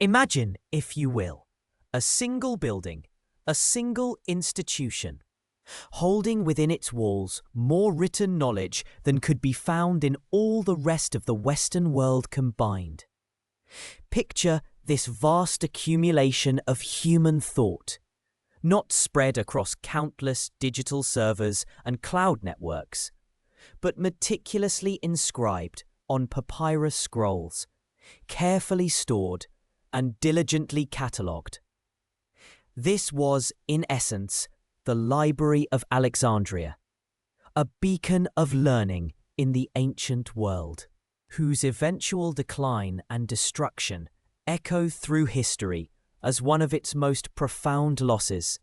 Imagine, if you will, a single building, a single institution, holding within its walls more written knowledge than could be found in all the rest of the Western world combined. Picture this vast accumulation of human thought, not spread across countless digital servers and cloud networks, but meticulously inscribed on papyrus scrolls, carefully stored and diligently catalogued. This was, in essence, the Library of Alexandria, a beacon of learning in the ancient world, whose eventual decline and destruction echo through history as one of its most profound losses.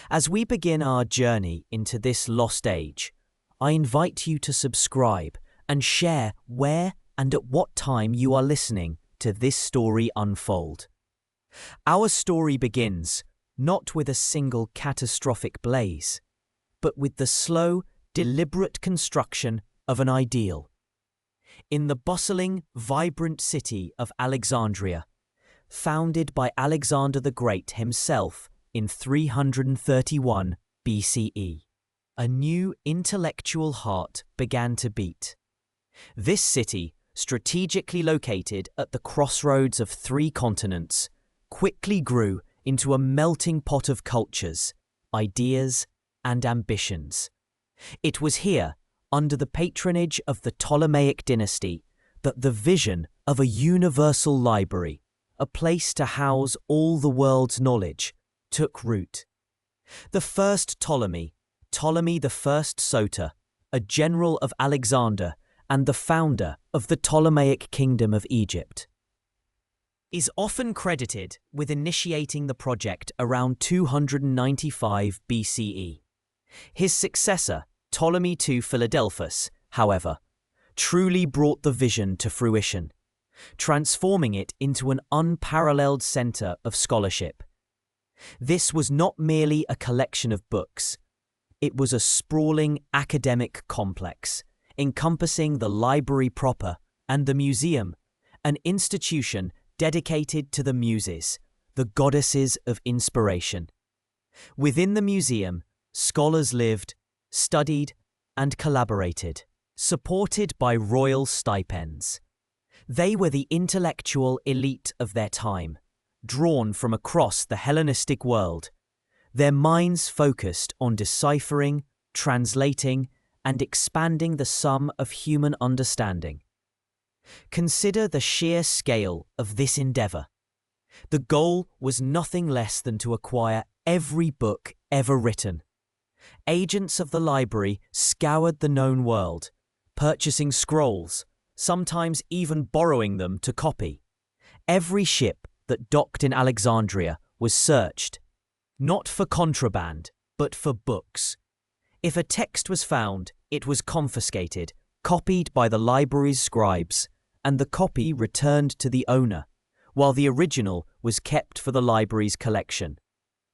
As we begin our journey into this lost age, I invite you to subscribe and share where and at what time you are listening to this story unfold. Our story begins not with a single catastrophic blaze, but with the slow, deliberate construction of an ideal. In the bustling, vibrant city of Alexandria, founded by Alexander the Great himself in 331 BCE, a new intellectual heart began to beat. This city, strategically located at the crossroads of 3 continents, quickly grew into a melting pot of cultures, ideas, and ambitions. It was here, under the patronage of the Ptolemaic dynasty, that the vision of a universal library, a place to house all the world's knowledge, took root. The first Ptolemy I Soter, a general of Alexander and the founder of the Ptolemaic Kingdom of Egypt, is often credited with initiating the project around 295 BCE. His successor, Ptolemy II Philadelphus, however, truly brought the vision to fruition, transforming it into an unparalleled center of scholarship. This was not merely a collection of books. It was a sprawling academic complex, encompassing the library proper and the museum, an institution dedicated to the Muses, the goddesses of inspiration. Within the museum, scholars lived, studied, and collaborated, supported by royal stipends. They were the intellectual elite of their time, drawn from across the Hellenistic world, their minds focused on deciphering, translating, and expanding the sum of human understanding. Consider the sheer scale of this endeavor. The goal was nothing less than to acquire every book ever written. Agents of the library scoured the known world, purchasing scrolls, sometimes even borrowing them to copy. Every ship that docked in Alexandria was searched, not for contraband, but for books. If a text was found, it was confiscated, copied by the library's scribes, and the copy returned to the owner, while the original was kept for the library's collection.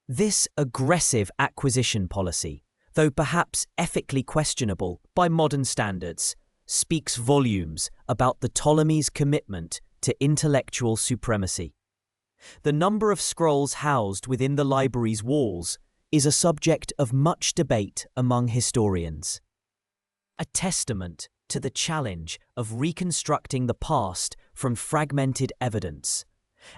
This aggressive acquisition policy, though perhaps ethically questionable by modern standards, speaks volumes about the Ptolemies' commitment to intellectual supremacy. The number of scrolls housed within the library's walls is a subject of much debate among historians. A testament to the challenge of reconstructing the past from fragmented evidence.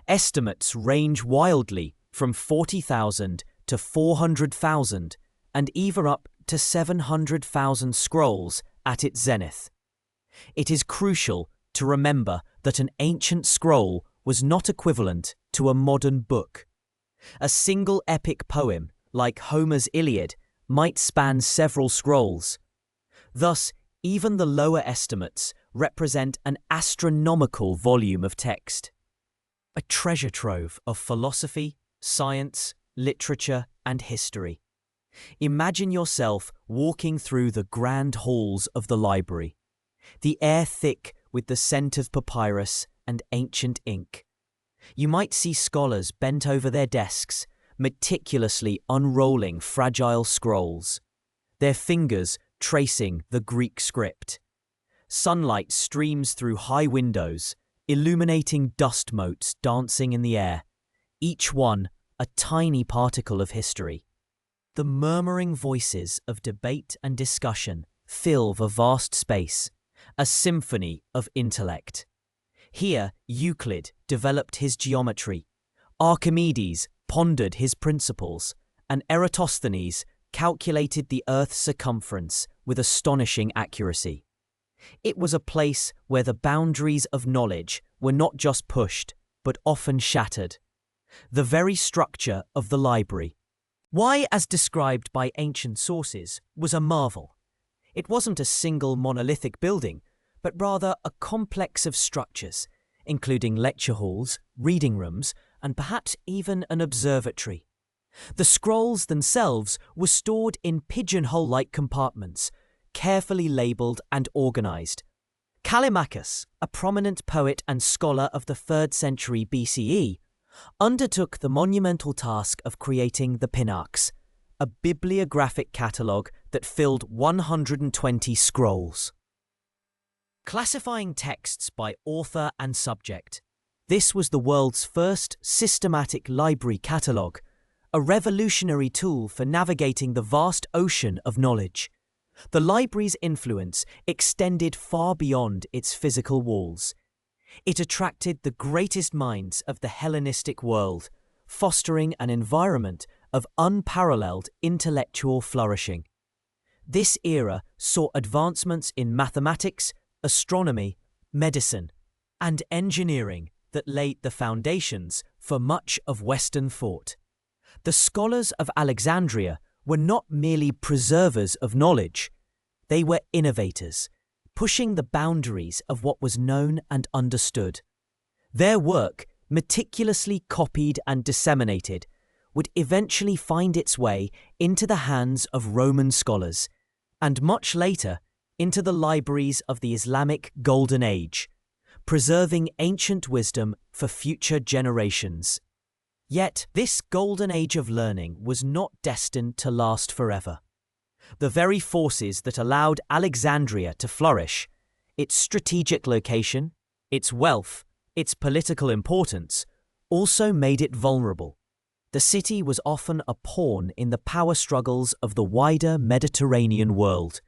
Estimates range wildly from 40,000 to 400,000 and even up to 700,000 scrolls at its zenith. It is crucial to remember that an ancient scroll was not equivalent to a modern book. A single epic poem, like Homer's Iliad, might span several scrolls. Thus, even the lower estimates represent an astronomical volume of text. A treasure trove of philosophy, science, literature, and history. Imagine yourself walking through the grand halls of the library, the air thick with the scent of papyrus and ancient ink. You might see scholars bent over their desks, meticulously unrolling fragile scrolls, their fingers tracing the Greek script. Sunlight streams through high windows, illuminating dust motes dancing in the air, each one a tiny particle of history. The murmuring voices of debate and discussion fill the vast space, a symphony of intellect. Here, Euclid developed his geometry, Archimedes pondered his principles, and Eratosthenes calculated the Earth's circumference with astonishing accuracy. It was a place where the boundaries of knowledge were not just pushed, but often shattered. The very structure of the library, why, as described by ancient sources, was a marvel. It wasn't a single monolithic building, but rather a complex of structures, including lecture halls, reading rooms, and perhaps even an observatory. The scrolls themselves were stored in pigeonhole-like compartments, carefully labelled and organised. Callimachus, a prominent poet and scholar of the 3rd century BCE, undertook the monumental task of creating the Pinax, a bibliographic catalogue that filled 120 scrolls. Classifying texts by author and subject, this was the world's first systematic library catalogue, a revolutionary tool for navigating the vast ocean of knowledge. The library's influence extended far beyond its physical walls. It attracted the greatest minds of the Hellenistic world, fostering an environment of unparalleled intellectual flourishing. This era saw advancements in mathematics, astronomy, medicine, and engineering that laid the foundations for much of Western thought. The scholars of Alexandria were not merely preservers of knowledge, they were innovators, pushing the boundaries of what was known and understood. Their work, meticulously copied and disseminated, would eventually find its way into the hands of Roman scholars, and much later into the libraries of the Islamic Golden Age, preserving ancient wisdom for future generations. Yet, this golden age of learning was not destined to last forever. The very forces that allowed Alexandria to flourish, its strategic location, its wealth, its political importance, also made it vulnerable. The city was often a pawn in the power struggles of the wider Mediterranean world.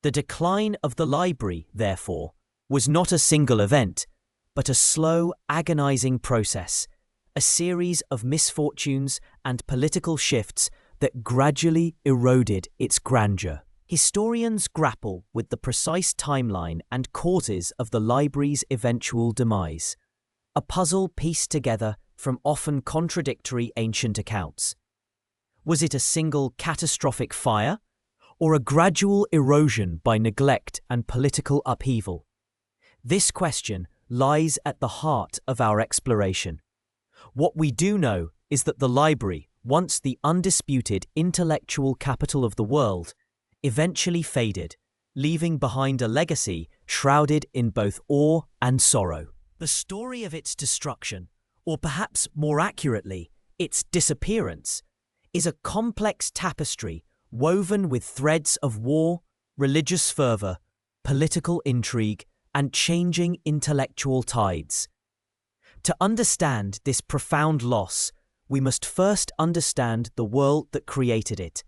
The decline of the library, therefore, was not a single event, but a slow, agonizing process, a series of misfortunes and political shifts that gradually eroded its grandeur. Historians grapple with the precise timeline and causes of the library's eventual demise, a puzzle pieced together from often contradictory ancient accounts. Was it a single catastrophic fire, or a gradual erosion by neglect and political upheaval? This question lies at the heart of our exploration. What we do know is that the library, once the undisputed intellectual capital of the world, eventually faded, leaving behind a legacy shrouded in both awe and sorrow. The story of its destruction, or perhaps more accurately, its disappearance, is a complex tapestry woven with threads of war, religious fervour, political intrigue, and changing intellectual tides. To understand this profound loss, we must first understand the world that created it,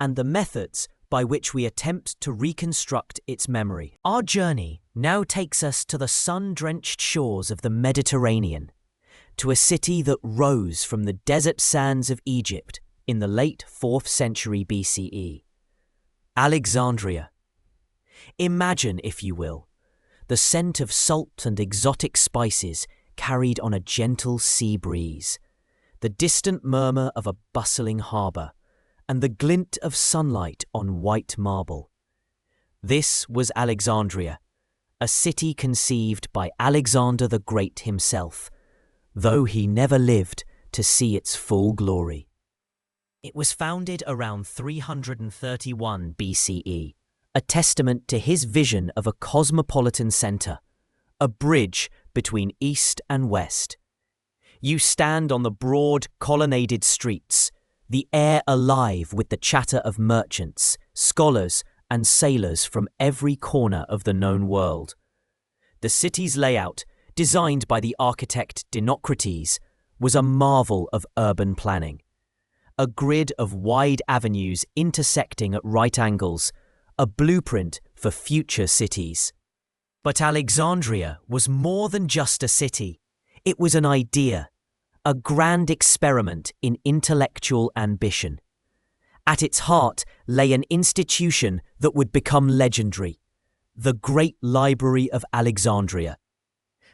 and the methods by which we attempt to reconstruct its memory. Our journey now takes us to the sun-drenched shores of the Mediterranean, to a city that rose from the desert sands of Egypt in the late 4th century BCE. Alexandria. Imagine, if you will, the scent of salt and exotic spices carried on a gentle sea breeze, the distant murmur of a bustling harbour, and the glint of sunlight on white marble. This was Alexandria, a city conceived by Alexander the Great himself, though he never lived to see its full glory. It was founded around 331 BCE, a testament to his vision of a cosmopolitan centre, a bridge between East and West. You stand on the broad, colonnaded streets, the air alive with the chatter of merchants, scholars, and sailors from every corner of the known world. The city's layout designed by the architect Dinocrates, was a marvel of urban planning. A grid of wide avenues intersecting at right angles, a blueprint for future cities. But Alexandria was more than just a city. It was an idea, a grand experiment in intellectual ambition. At its heart lay an institution that would become legendary, the Great Library of Alexandria.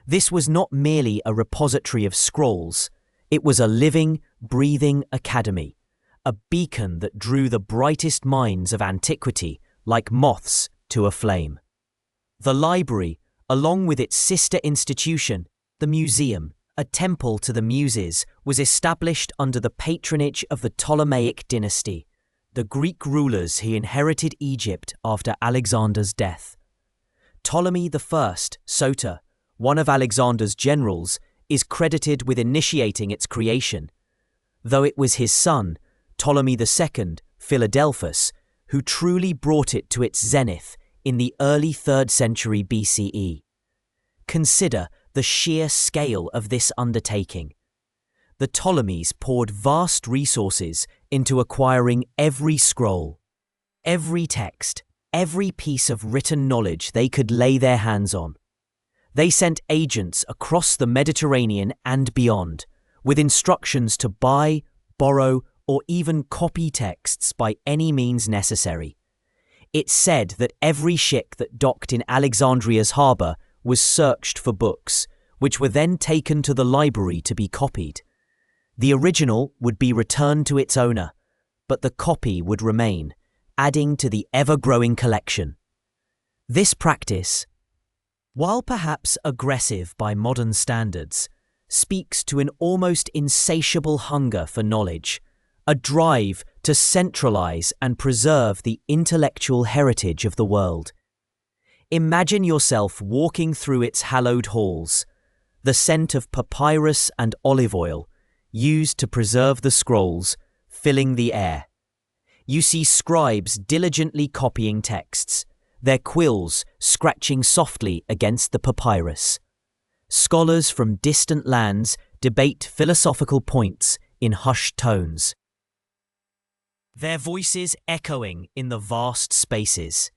This was not merely a repository of scrolls, it was a living, breathing academy, a beacon that drew the brightest minds of antiquity like moths to a flame. The library, along with its sister institution, the museum, a temple to the Muses, was established under the patronage of the Ptolemaic dynasty, the Greek rulers who inherited Egypt after Alexander's death. Ptolemy I, Soter, one of Alexander's generals, is credited with initiating its creation, though it was his son, Ptolemy II, Philadelphus, who truly brought it to its zenith in the early 3rd century BCE. Consider the sheer scale of this undertaking. The Ptolemies poured vast resources into acquiring every scroll, every text, every piece of written knowledge they could lay their hands on. They sent agents across the Mediterranean and beyond, with instructions to buy, borrow, or even copy texts by any means necessary. It's said that every ship that docked in Alexandria's harbour was searched for books, which were then taken to the library to be copied. The original would be returned to its owner, but the copy would remain, adding to the ever-growing collection. This practice, while perhaps aggressive by modern standards, speaks to an almost insatiable hunger for knowledge, a drive to centralize and preserve the intellectual heritage of the world. Imagine yourself walking through its hallowed halls, the scent of papyrus and olive oil, used to preserve the scrolls, filling the air. You see scribes diligently copying texts, their quills scratching softly against the papyrus. Scholars from distant lands debate philosophical points in hushed tones, their voices echoing in the vast spaces.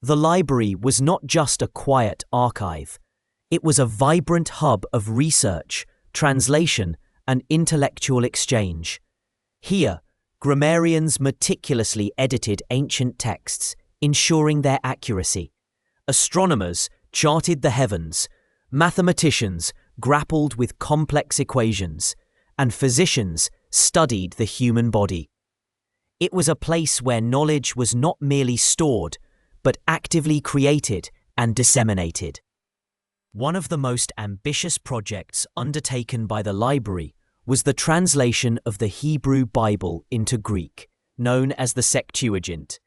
The library was not just a quiet archive. It was a vibrant hub of research, translation, and intellectual exchange. Here, grammarians meticulously edited ancient texts, ensuring their accuracy. Astronomers charted the heavens, mathematicians grappled with complex equations, and physicians studied the human body. It was a place where knowledge was not merely stored, but actively created and disseminated. One of the most ambitious projects undertaken by the library was the translation of the Hebrew Bible into Greek, known as the Septuagint.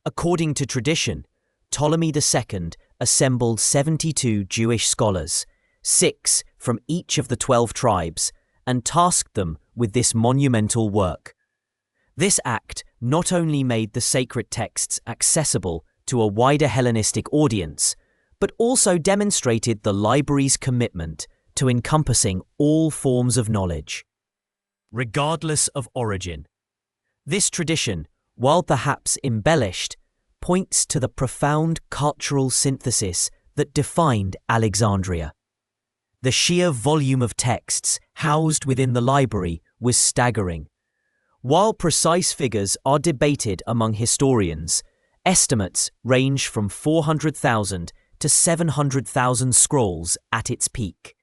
According to tradition, Ptolemy II assembled 72 Jewish scholars, 6 from each of the 12 tribes, and tasked them with this monumental work. This act not only made the sacred texts accessible to a wider Hellenistic audience, but also demonstrated the library's commitment to encompassing all forms of knowledge, regardless of origin. This tradition, while perhaps embellished, points to the profound cultural synthesis that defined Alexandria. The sheer volume of texts housed within the library was staggering. While precise figures are debated among historians, estimates range from 400,000 to 700,000 scrolls at its peak.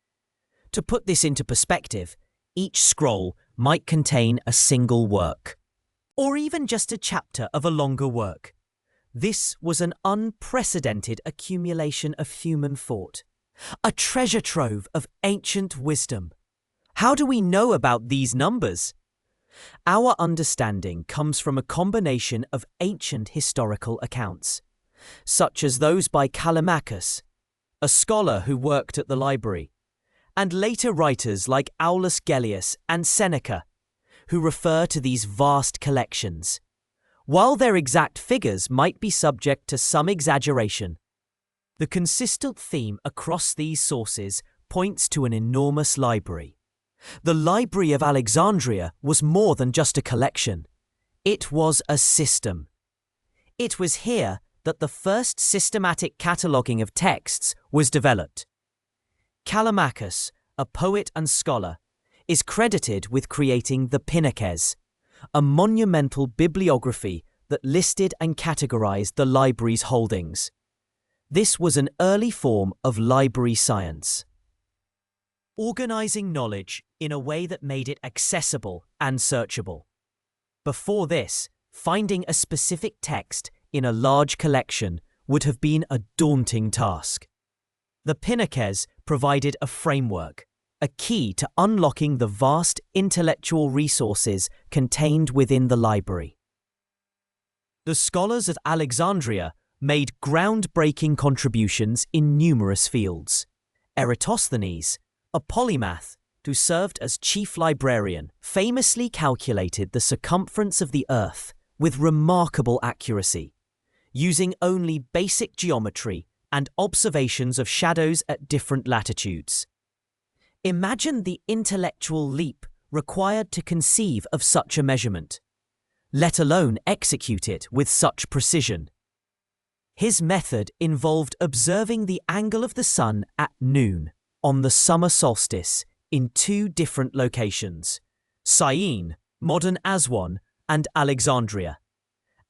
To put this into perspective, each scroll might contain a single work, or even just a chapter of a longer work. This was an unprecedented accumulation of human thought, a treasure trove of ancient wisdom. How do we know about these numbers? Our understanding comes from a combination of ancient historical accounts, such as those by Callimachus, a scholar who worked at the library, and later writers like Aulus Gellius and Seneca, who refer to these vast collections. While their exact figures might be subject to some exaggeration, the consistent theme across these sources points to an enormous library. The Library of Alexandria was more than just a collection. It was a system. It was here that the first systematic cataloguing of texts was developed. Callimachus, a poet and scholar, is credited with creating the Pinnaces, a monumental bibliography that listed and categorized the library's holdings. This was an early form of library science, organizing knowledge in a way that made it accessible and searchable. Before this, finding a specific text in a large collection would have been a daunting task. The Pinnaces provided a framework, a key to unlocking the vast intellectual resources contained within the library. The scholars of Alexandria made groundbreaking contributions in numerous fields. Eratosthenes, a polymath who served as chief librarian, famously calculated the circumference of the Earth with remarkable accuracy, using only basic geometry and observations of shadows at different latitudes. Imagine the intellectual leap required to conceive of such a measurement, let alone execute it with such precision. His method involved observing the angle of the sun at noon on the summer solstice in two different locations, Syene, modern Aswan, and Alexandria,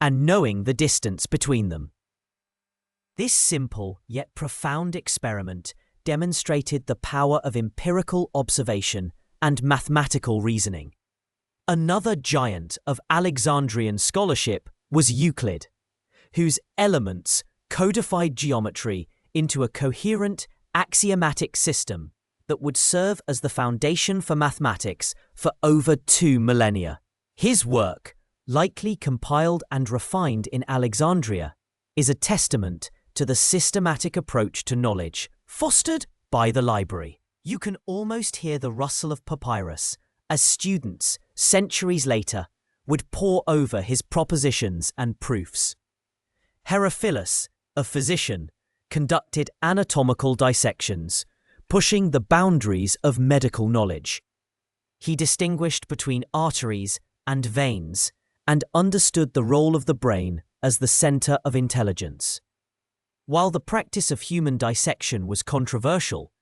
and knowing the distance between them. This simple yet profound experiment demonstrated the power of empirical observation and mathematical reasoning. Another giant of Alexandrian scholarship was Euclid, whose Elements codified geometry into a coherent, axiomatic system that would serve as the foundation for mathematics for over 2 millennia. His work, likely compiled and refined in Alexandria, is a testament to the systematic approach to knowledge fostered by the library. You can almost hear the rustle of papyrus as students, centuries later, would pore over his propositions and proofs. Herophilus, a physician, conducted anatomical dissections, pushing the boundaries of medical knowledge. He distinguished between arteries and veins and understood the role of the brain as the center of intelligence. While the practice of human dissection was controversial,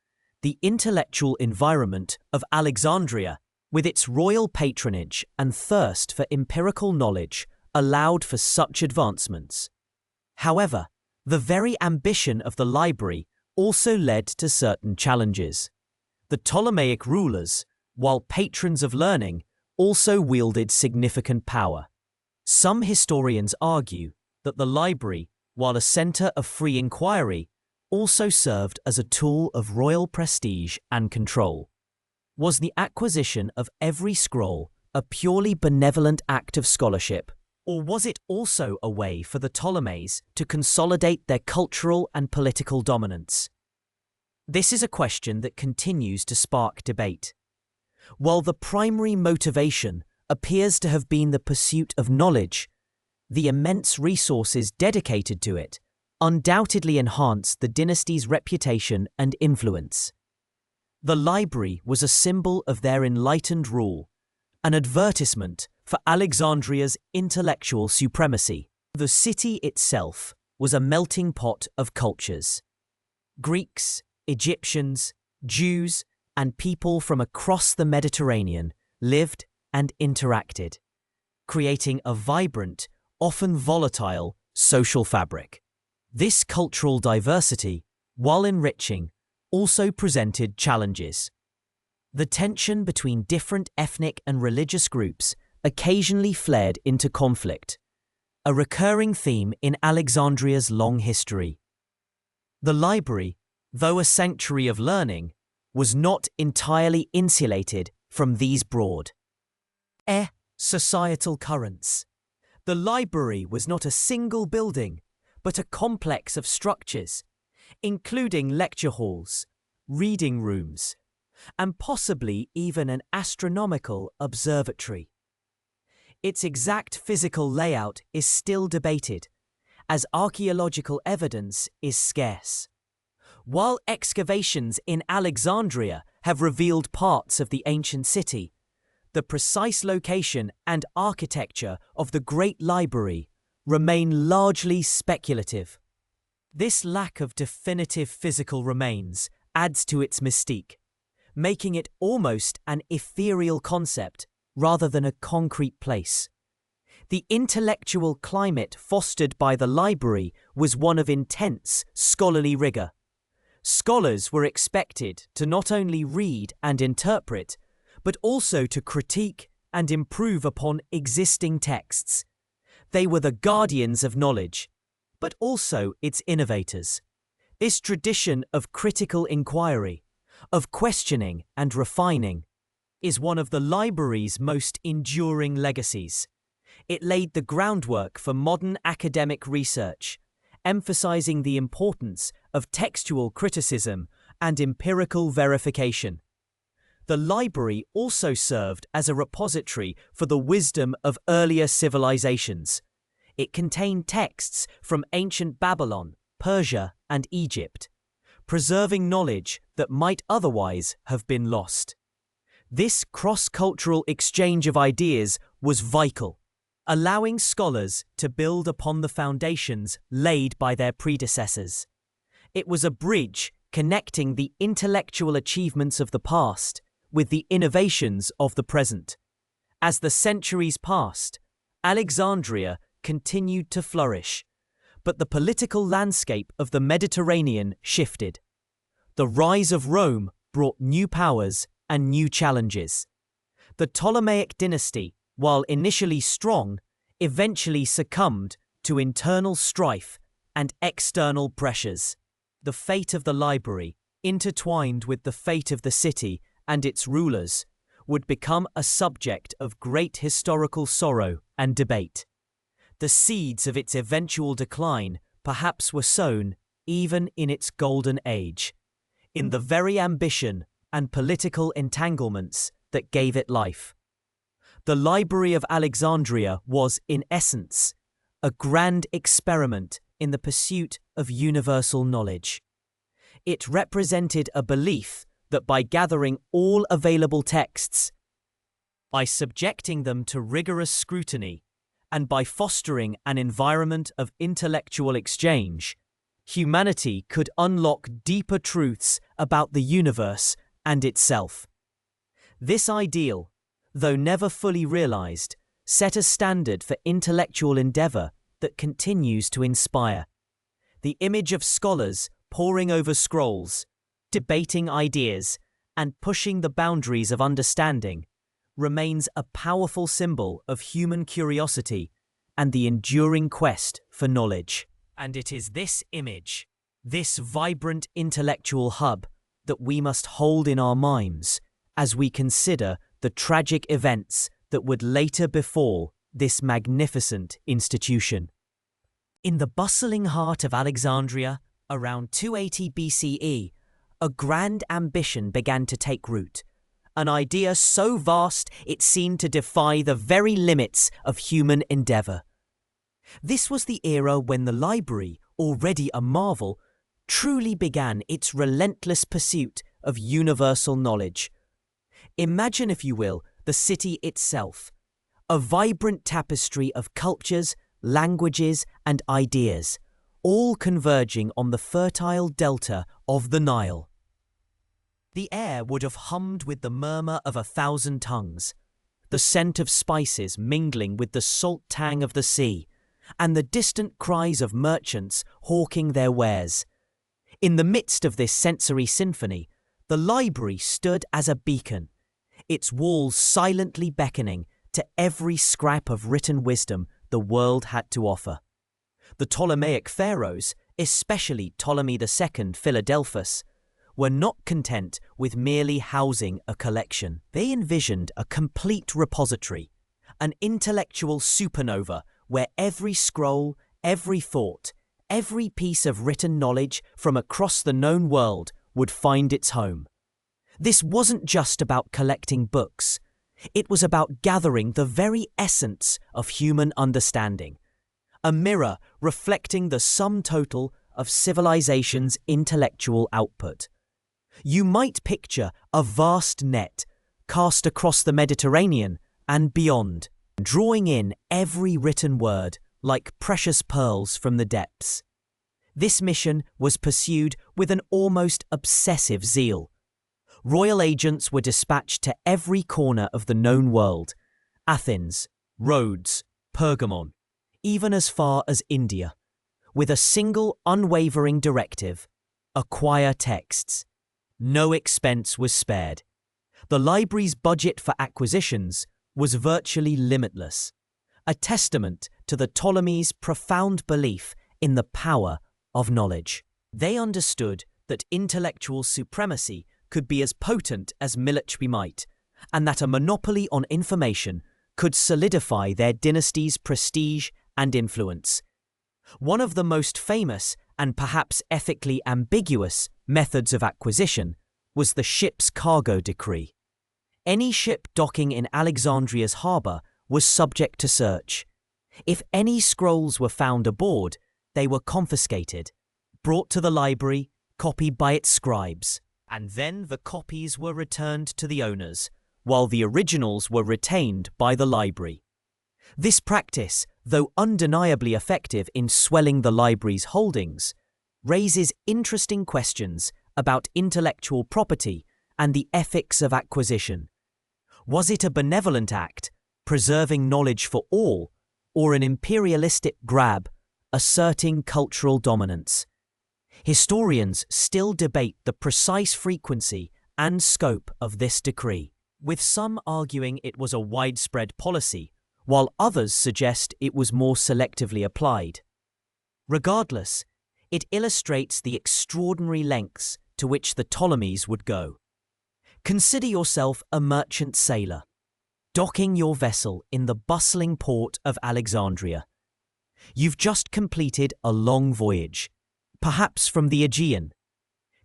the intellectual environment of Alexandria, with its royal patronage and thirst for empirical knowledge, allowed for such advancements. However, the very ambition of the library also led to certain challenges. The Ptolemaic rulers, while patrons of learning, also wielded significant power. Some historians argue that the library, while a center of free inquiry, also served as a tool of royal prestige and control. Was the acquisition of every scroll a purely benevolent act of scholarship, or was it also a way for the Ptolemies to consolidate their cultural and political dominance? This is a question that continues to spark debate. While the primary motivation appears to have been the pursuit of knowledge, the immense resources dedicated to it undoubtedly enhanced the dynasty's reputation and influence. The library was a symbol of their enlightened rule, an advertisement for Alexandria's intellectual supremacy. The city itself was a melting pot of cultures. Greeks, Egyptians, Jews, and people from across the Mediterranean lived and interacted, creating a vibrant, often volatile, social fabric. This cultural diversity, while enriching, also presented challenges. The tension between different ethnic and religious groups occasionally flared into conflict, a recurring theme in Alexandria's long history. The library, though a sanctuary of learning, was not entirely insulated from these broad societal currents. The library was not a single building, but a complex of structures, including lecture halls, reading rooms, and possibly even an astronomical observatory. Its exact physical layout is still debated, as archaeological evidence is scarce. While excavations in Alexandria have revealed parts of the ancient city, the precise location and architecture of the Great Library remain largely speculative. This lack of definitive physical remains adds to its mystique, making it almost an ethereal concept rather than a concrete place. The intellectual climate fostered by the library was one of intense scholarly rigor. Scholars were expected to not only read and interpret, but also to critique and improve upon existing texts. They were the guardians of knowledge, but also its innovators. This tradition of critical inquiry, of questioning and refining, is one of the library's most enduring legacies. It laid the groundwork for modern academic research, emphasizing the importance of textual criticism and empirical verification. The library also served as a repository for the wisdom of earlier civilizations. It contained texts from ancient Babylon, Persia, and Egypt, preserving knowledge that might otherwise have been lost. This cross-cultural exchange of ideas was vital, allowing scholars to build upon the foundations laid by their predecessors. It was a bridge connecting the intellectual achievements of the past with the innovations of the present. As the centuries passed, Alexandria continued to flourish, but the political landscape of the Mediterranean shifted. The rise of Rome brought new powers and new challenges. The Ptolemaic dynasty, while initially strong, eventually succumbed to internal strife and external pressures. The fate of the library, intertwined with the fate of the city and its rulers, would become a subject of great historical sorrow and debate. The seeds of its eventual decline perhaps were sown even in its golden age, in the very ambition and political entanglements that gave it life. The Library of Alexandria was, in essence, a grand experiment in the pursuit of universal knowledge. It represented a belief that by gathering all available texts, by subjecting them to rigorous scrutiny, and by fostering an environment of intellectual exchange, humanity could unlock deeper truths about the universe and itself. This ideal, though never fully realized, set a standard for intellectual endeavor that continues to inspire. The image of scholars poring over scrolls, debating ideas, and pushing the boundaries of understanding remains a powerful symbol of human curiosity and the enduring quest for knowledge. And it is this image, this vibrant intellectual hub, that we must hold in our minds as we consider the tragic events that would later befall this magnificent institution. In the bustling heart of Alexandria, around 280 BCE, a grand ambition began to take root, an idea so vast it seemed to defy the very limits of human endeavor. This was the era when the library, already a marvel, truly began its relentless pursuit of universal knowledge. Imagine, if you will, the city itself, a vibrant tapestry of cultures, languages, and ideas, all converging on the fertile delta of the Nile. The air would have hummed with the murmur of 1,000 tongues, the scent of spices mingling with the salt tang of the sea, and the distant cries of merchants hawking their wares. In the midst of this sensory symphony, the library stood as a beacon, its walls silently beckoning to every scrap of written wisdom the world had to offer. The Ptolemaic pharaohs, especially Ptolemy II Philadelphus, were not content with merely housing a collection. They envisioned a complete repository, an intellectual supernova where every scroll, every thought, every piece of written knowledge from across the known world would find its home. This wasn't just about collecting books. It was about gathering the very essence of human understanding, a mirror reflecting the sum total of civilization's intellectual output. You might picture a vast net cast across the Mediterranean and beyond, drawing in every written word like precious pearls from the depths. This mission was pursued with an almost obsessive zeal. Royal agents were dispatched to every corner of the known world: Athens, Rhodes, Pergamon, even as far as India, with a single unwavering directive: acquire texts. No expense was spared. The library's budget for acquisitions was virtually limitless, a testament to the Ptolemies' profound belief in the power of knowledge. They understood that intellectual supremacy could be as potent as military might, and that a monopoly on information could solidify their dynasty's prestige and influence. One of the most famous and perhaps ethically ambiguous methods of acquisition was the ship's cargo decree. Any ship docking in Alexandria's harbour was subject to search. If any scrolls were found aboard, they were confiscated, brought to the library, copied by its scribes, and then the copies were returned to the owners, while the originals were retained by the library. This practice, though undeniably effective in swelling the library's holdings, raises interesting questions about intellectual property and the ethics of acquisition. Was it a benevolent act, preserving knowledge for all, or an imperialistic grab, asserting cultural dominance? Historians still debate the precise frequency and scope of this decree, with some arguing it was a widespread policy, while others suggest it was more selectively applied. Regardless, it illustrates the extraordinary lengths to which the Ptolemies would go. Consider yourself a merchant sailor, docking your vessel in the bustling port of Alexandria. You've just completed a long voyage, perhaps from the Aegean,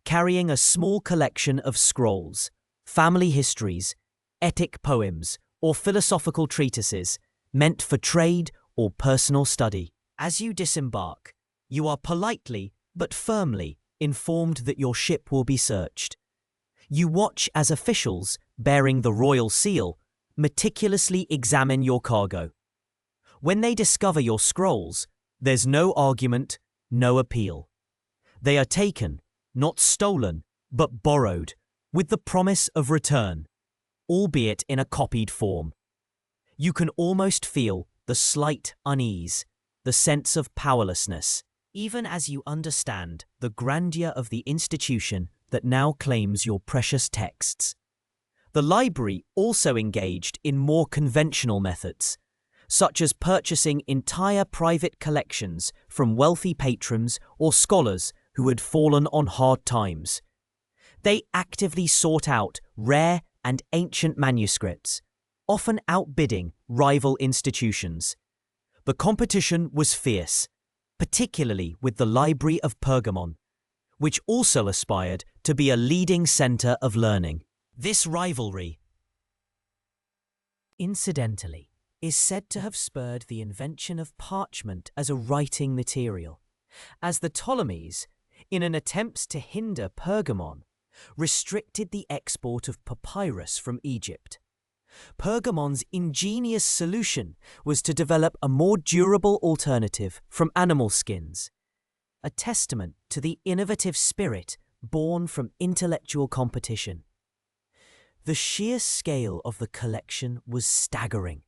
carrying a small collection of scrolls, family histories, epic poems, or philosophical treatises meant for trade or personal study. As you disembark, you are politely but firmly informed that your ship will be searched. You watch as officials, bearing the royal seal, meticulously examine your cargo. When they discover your scrolls, there's no argument, no appeal. They are taken, not stolen, but borrowed, with the promise of return, albeit in a copied form. You can almost feel the slight unease, the sense of powerlessness, even as you understand the grandeur of the institution that now claims your precious texts. The library also engaged in more conventional methods, such as purchasing entire private collections from wealthy patrons or scholars who had fallen on hard times. They actively sought out rare and ancient manuscripts, often outbidding rival institutions. The competition was fierce, particularly with the Library of Pergamon, which also aspired to be a leading centre of learning. This rivalry, incidentally, is said to have spurred the invention of parchment as a writing material, as the Ptolemies, in an attempt to hinder Pergamon, restricted the export of papyrus from Egypt. Pergamon's ingenious solution was to develop a more durable alternative from animal skins, a testament to the innovative spirit born from intellectual competition. The sheer scale of the collection was staggering.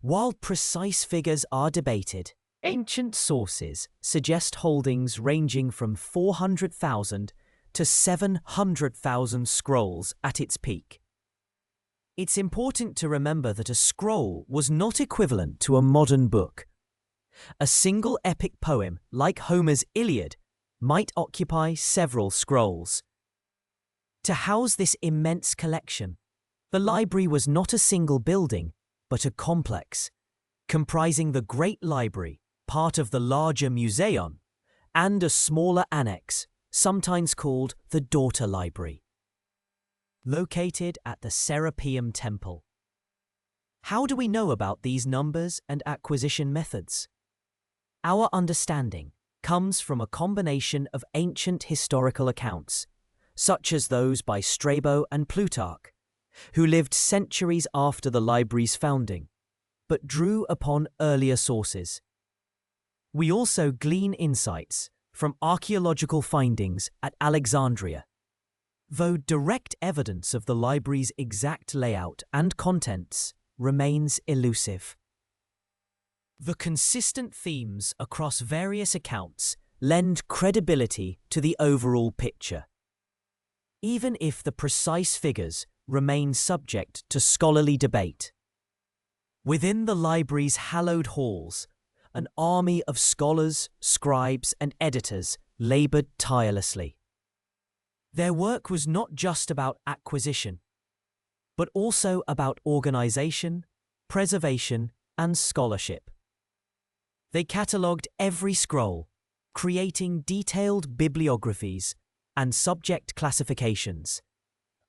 While precise figures are debated, ancient sources suggest holdings ranging from 400,000 to 700,000 scrolls at its peak. It's important to remember that a scroll was not equivalent to a modern book. A single epic poem, like Homer's Iliad, might occupy several scrolls. To house this immense collection, the library was not a single building, but a complex, comprising the Great Library, part of the larger Museum, and a smaller annex, sometimes called the Daughter Library, located at the Serapeum Temple. How do we know about these numbers and acquisition methods? Our understanding, comes from a combination of ancient historical accounts, such as those by Strabo and Plutarch, who lived centuries after the library's founding, but drew upon earlier sources. We also glean insights from archaeological findings at Alexandria, though direct evidence of the library's exact layout and contents remains elusive. The consistent themes across various accounts lend credibility to the overall picture, even if the precise figures remain subject to scholarly debate. Within the library's hallowed halls, an army of scholars, scribes, and editors labored tirelessly. Their work was not just about acquisition, but also about organization, preservation, and scholarship. They catalogued every scroll, creating detailed bibliographies and subject classifications,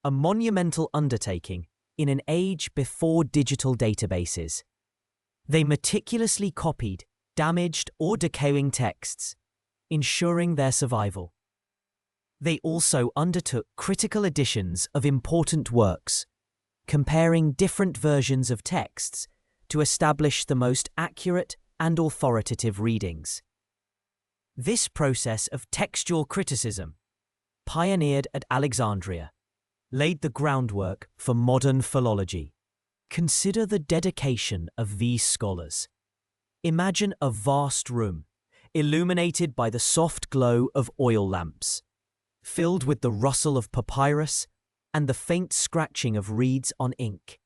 a monumental undertaking in an age before digital databases. They meticulously copied damaged or decaying texts, ensuring their survival. They also undertook critical editions of important works, comparing different versions of texts to establish the most accurate and authoritative readings. This process of textual criticism, pioneered at Alexandria, laid the groundwork for modern philology. Consider the dedication of these scholars. Imagine a vast room, illuminated by the soft glow of oil lamps, filled with the rustle of papyrus and the faint scratching of reeds on ink.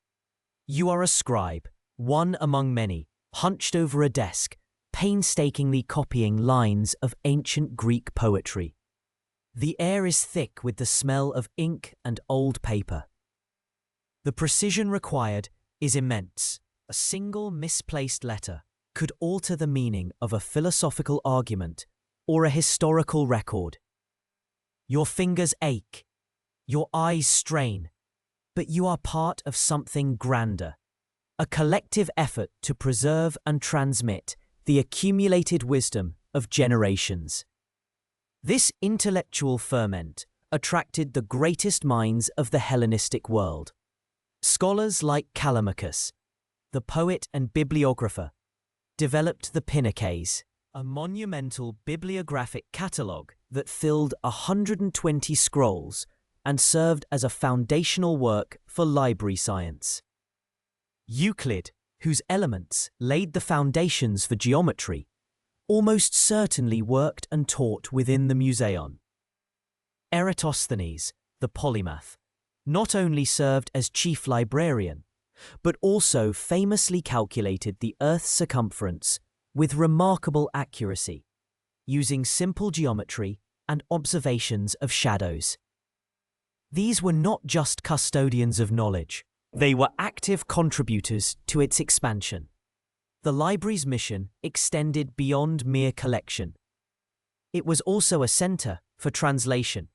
You are a scribe, one among many, hunched over a desk, painstakingly copying lines of ancient Greek poetry. The air is thick with the smell of ink and old paper. The precision required is immense. A single misplaced letter could alter the meaning of a philosophical argument or a historical record. Your fingers ache, your eyes strain, but you are part of something grander, a collective effort to preserve and transmit the accumulated wisdom of generations. This intellectual ferment attracted the greatest minds of the Hellenistic world. Scholars like Callimachus, the poet and bibliographer, developed the Pinnaces, a monumental bibliographic catalogue that filled 120 scrolls and served as a foundational work for library science. Euclid, whose Elements laid the foundations for geometry, almost certainly worked and taught within the Museion. Eratosthenes, the polymath, not only served as chief librarian, but also famously calculated the Earth's circumference with remarkable accuracy, using simple geometry and observations of shadows. These were not just custodians of knowledge, they were active contributors to its expansion. The library's mission extended beyond mere collection. It was also a center for translation.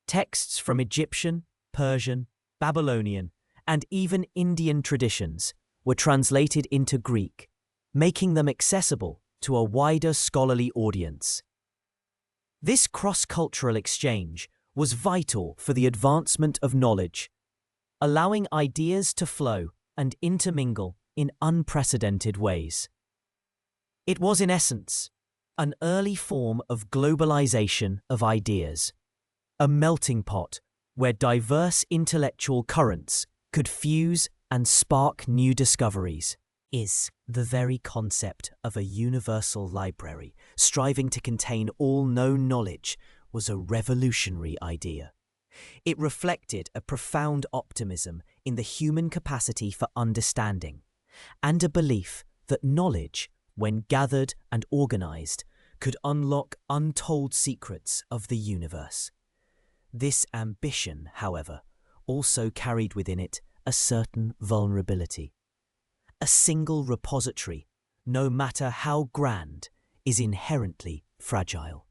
Texts from Egyptian, Persian, Babylonian, and even Indian traditions were translated into Greek, making them accessible to a wider scholarly audience. This cross-cultural exchange was vital for the advancement of knowledge, allowing ideas to flow and intermingle in unprecedented ways. It was, in essence, an early form of globalization of ideas, a melting pot where diverse intellectual currents could fuse and spark new discoveries. Is the very concept of a universal library striving to contain all known knowledge was a revolutionary idea. It reflected a profound optimism in the human capacity for understanding, and a belief that knowledge, when gathered and organized, could unlock untold secrets of the universe. This ambition, however, also carried within it a certain vulnerability. A single repository, no matter how grand, is inherently fragile.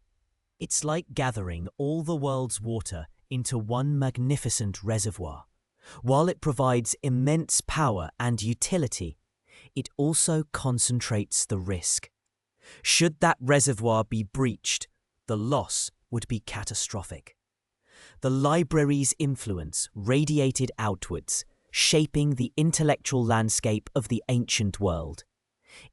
It's like gathering all the world's water into one magnificent reservoir. While it provides immense power and utility, it also concentrates the risk. Should that reservoir be breached, the loss would be catastrophic. The library's influence radiated outwards, shaping the intellectual landscape of the ancient world.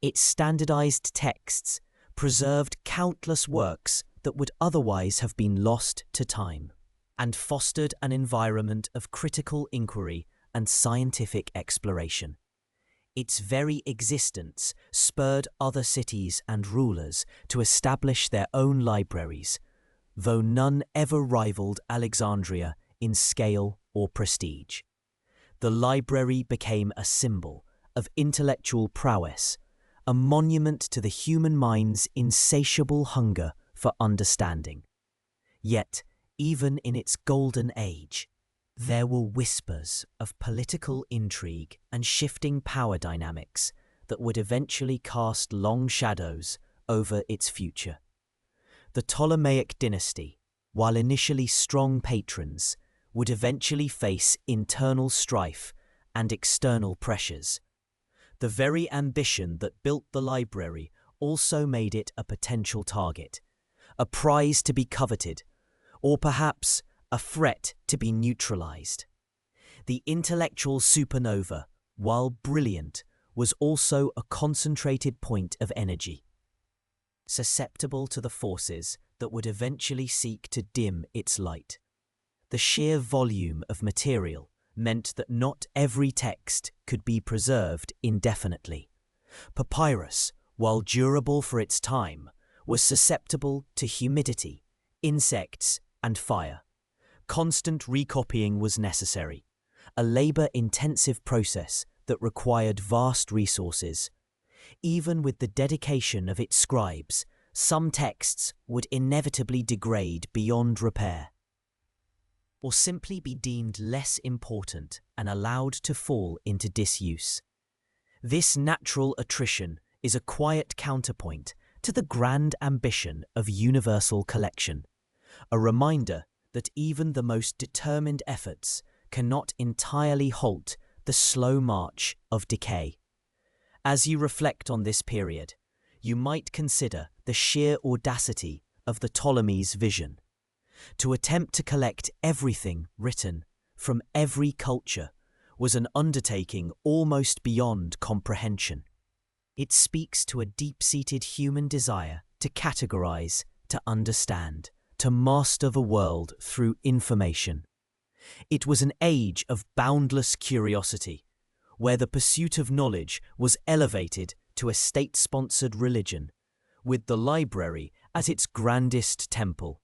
Its standardized texts preserved countless works that would otherwise have been lost to time, and fostered an environment of critical inquiry and scientific exploration. Its very existence spurred other cities and rulers to establish their own libraries, though none ever rivaled Alexandria in scale or prestige. The library became a symbol of intellectual prowess, a monument to the human mind's insatiable hunger for understanding. Yet, even in its golden age, there were whispers of political intrigue and shifting power dynamics that would eventually cast long shadows over its future. The Ptolemaic dynasty, while initially strong patrons, would eventually face internal strife and external pressures. The very ambition that built the library also made it a potential target, a prize to be coveted, or perhaps a threat to be neutralized. The intellectual supernova, while brilliant, was also a concentrated point of energy, susceptible to the forces that would eventually seek to dim its light. The sheer volume of material meant that not every text could be preserved indefinitely. Papyrus, while durable for its time, was susceptible to humidity, insects, and fire. Constant recopying was necessary, a labor-intensive process that required vast resources. Even with the dedication of its scribes, some texts would inevitably degrade beyond repair, or simply be deemed less important and allowed to fall into disuse. This natural attrition is a quiet counterpoint to the grand ambition of universal collection, a reminder that even the most determined efforts cannot entirely halt the slow march of decay. As you reflect on this period, you might consider the sheer audacity of the Ptolemies' vision. To attempt to collect everything written from every culture was an undertaking almost beyond comprehension. It speaks to a deep-seated human desire to categorize, to understand, to master the world through information. It was an age of boundless curiosity, where the pursuit of knowledge was elevated to a state-sponsored religion, with the library as its grandest temple.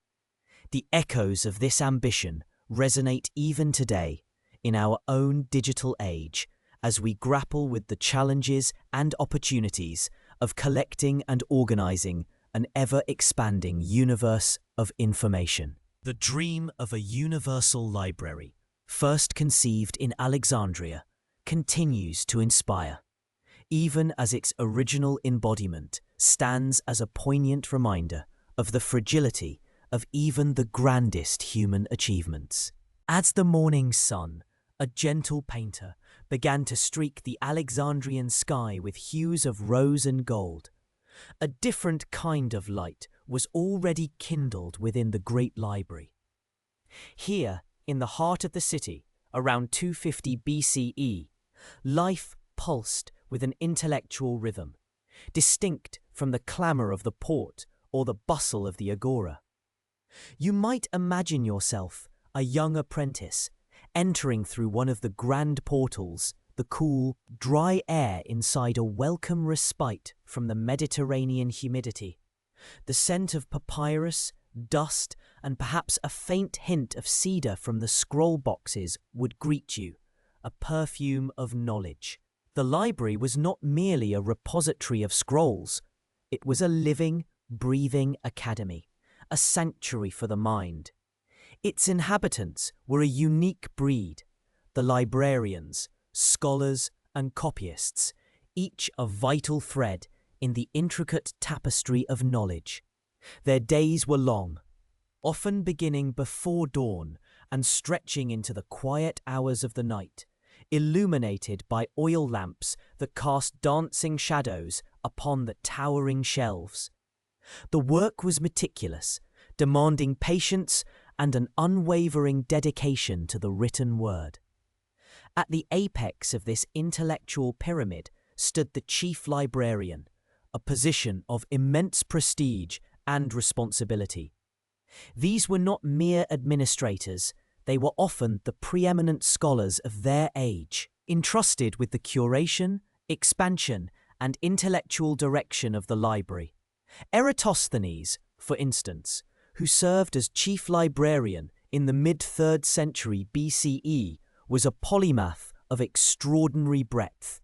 The echoes of this ambition resonate even today, in our own digital age, as we grapple with the challenges and opportunities of collecting and organizing an ever-expanding universe of information. The dream of a universal library, first conceived in Alexandria, continues to inspire, even as its original embodiment stands as a poignant reminder of the fragility of even the grandest human achievements. As the morning sun, a gentle painter, began to streak the Alexandrian sky with hues of rose and gold, a different kind of light was already kindled within the great library. Here, in the heart of the city, around 250 BCE, life pulsed with an intellectual rhythm, distinct from the clamour of the port or the bustle of the agora. You might imagine yourself a young apprentice entering through one of the grand portals, the cool, dry air inside a welcome respite from the Mediterranean humidity. The scent of papyrus, dust, and perhaps a faint hint of cedar from the scroll boxes would greet you, a perfume of knowledge. The library was not merely a repository of scrolls. It was a living, breathing academy, a sanctuary for the mind. Its inhabitants were a unique breed, the librarians, scholars, and copyists, each a vital thread in the intricate tapestry of knowledge. Their days were long, often beginning before dawn and stretching into the quiet hours of the night, illuminated by oil lamps that cast dancing shadows upon the towering shelves. The work was meticulous, demanding patience and an unwavering dedication to the written word. At the apex of this intellectual pyramid stood the chief librarian, a position of immense prestige and responsibility. These were not mere administrators, they were often the preeminent scholars of their age, entrusted with the curation, expansion, and intellectual direction of the library. Eratosthenes, for instance, who served as chief librarian in the mid-3rd century BCE, was a polymath of extraordinary breadth.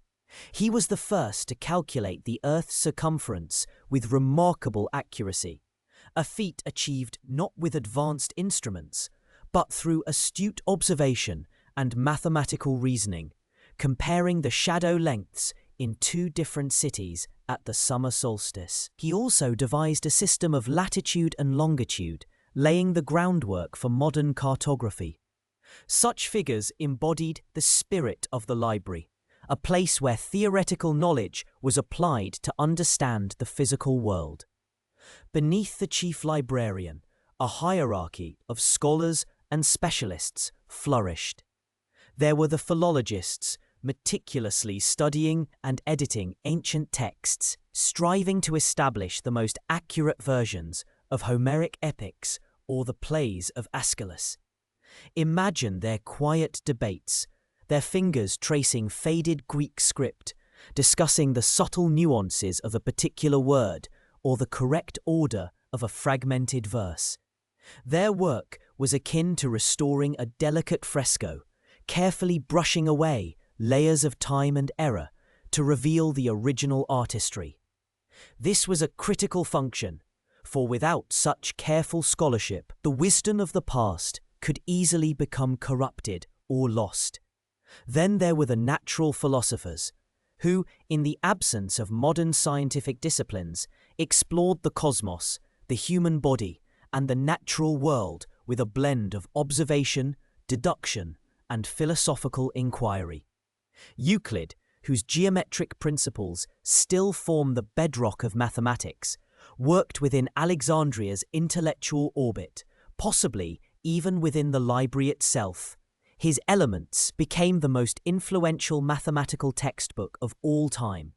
He was the first to calculate the Earth's circumference with remarkable accuracy, a feat achieved not with advanced instruments, but through astute observation and mathematical reasoning, comparing the shadow lengths in 2 different cities at the summer solstice. He also devised a system of latitude and longitude, laying the groundwork for modern cartography. Such figures embodied the spirit of the library, a place where theoretical knowledge was applied to understand the physical world. Beneath the chief librarian, a hierarchy of scholars and specialists flourished. There were the philologists, meticulously studying and editing ancient texts, striving to establish the most accurate versions of Homeric epics or the plays of Aeschylus. Imagine their quiet debates, their fingers tracing faded Greek script, discussing the subtle nuances of a particular word or the correct order of a fragmented verse. Their work was akin to restoring a delicate fresco, carefully brushing away layers of time and error to reveal the original artistry. This was a critical function, for without such careful scholarship, the wisdom of the past could easily become corrupted or lost. Then there were the natural philosophers, who, in the absence of modern scientific disciplines, explored the cosmos, the human body, and the natural world with a blend of observation, deduction, and philosophical inquiry. Euclid, whose geometric principles still form the bedrock of mathematics, worked within Alexandria's intellectual orbit, possibly even within the library itself. His Elements became the most influential mathematical textbook of all time,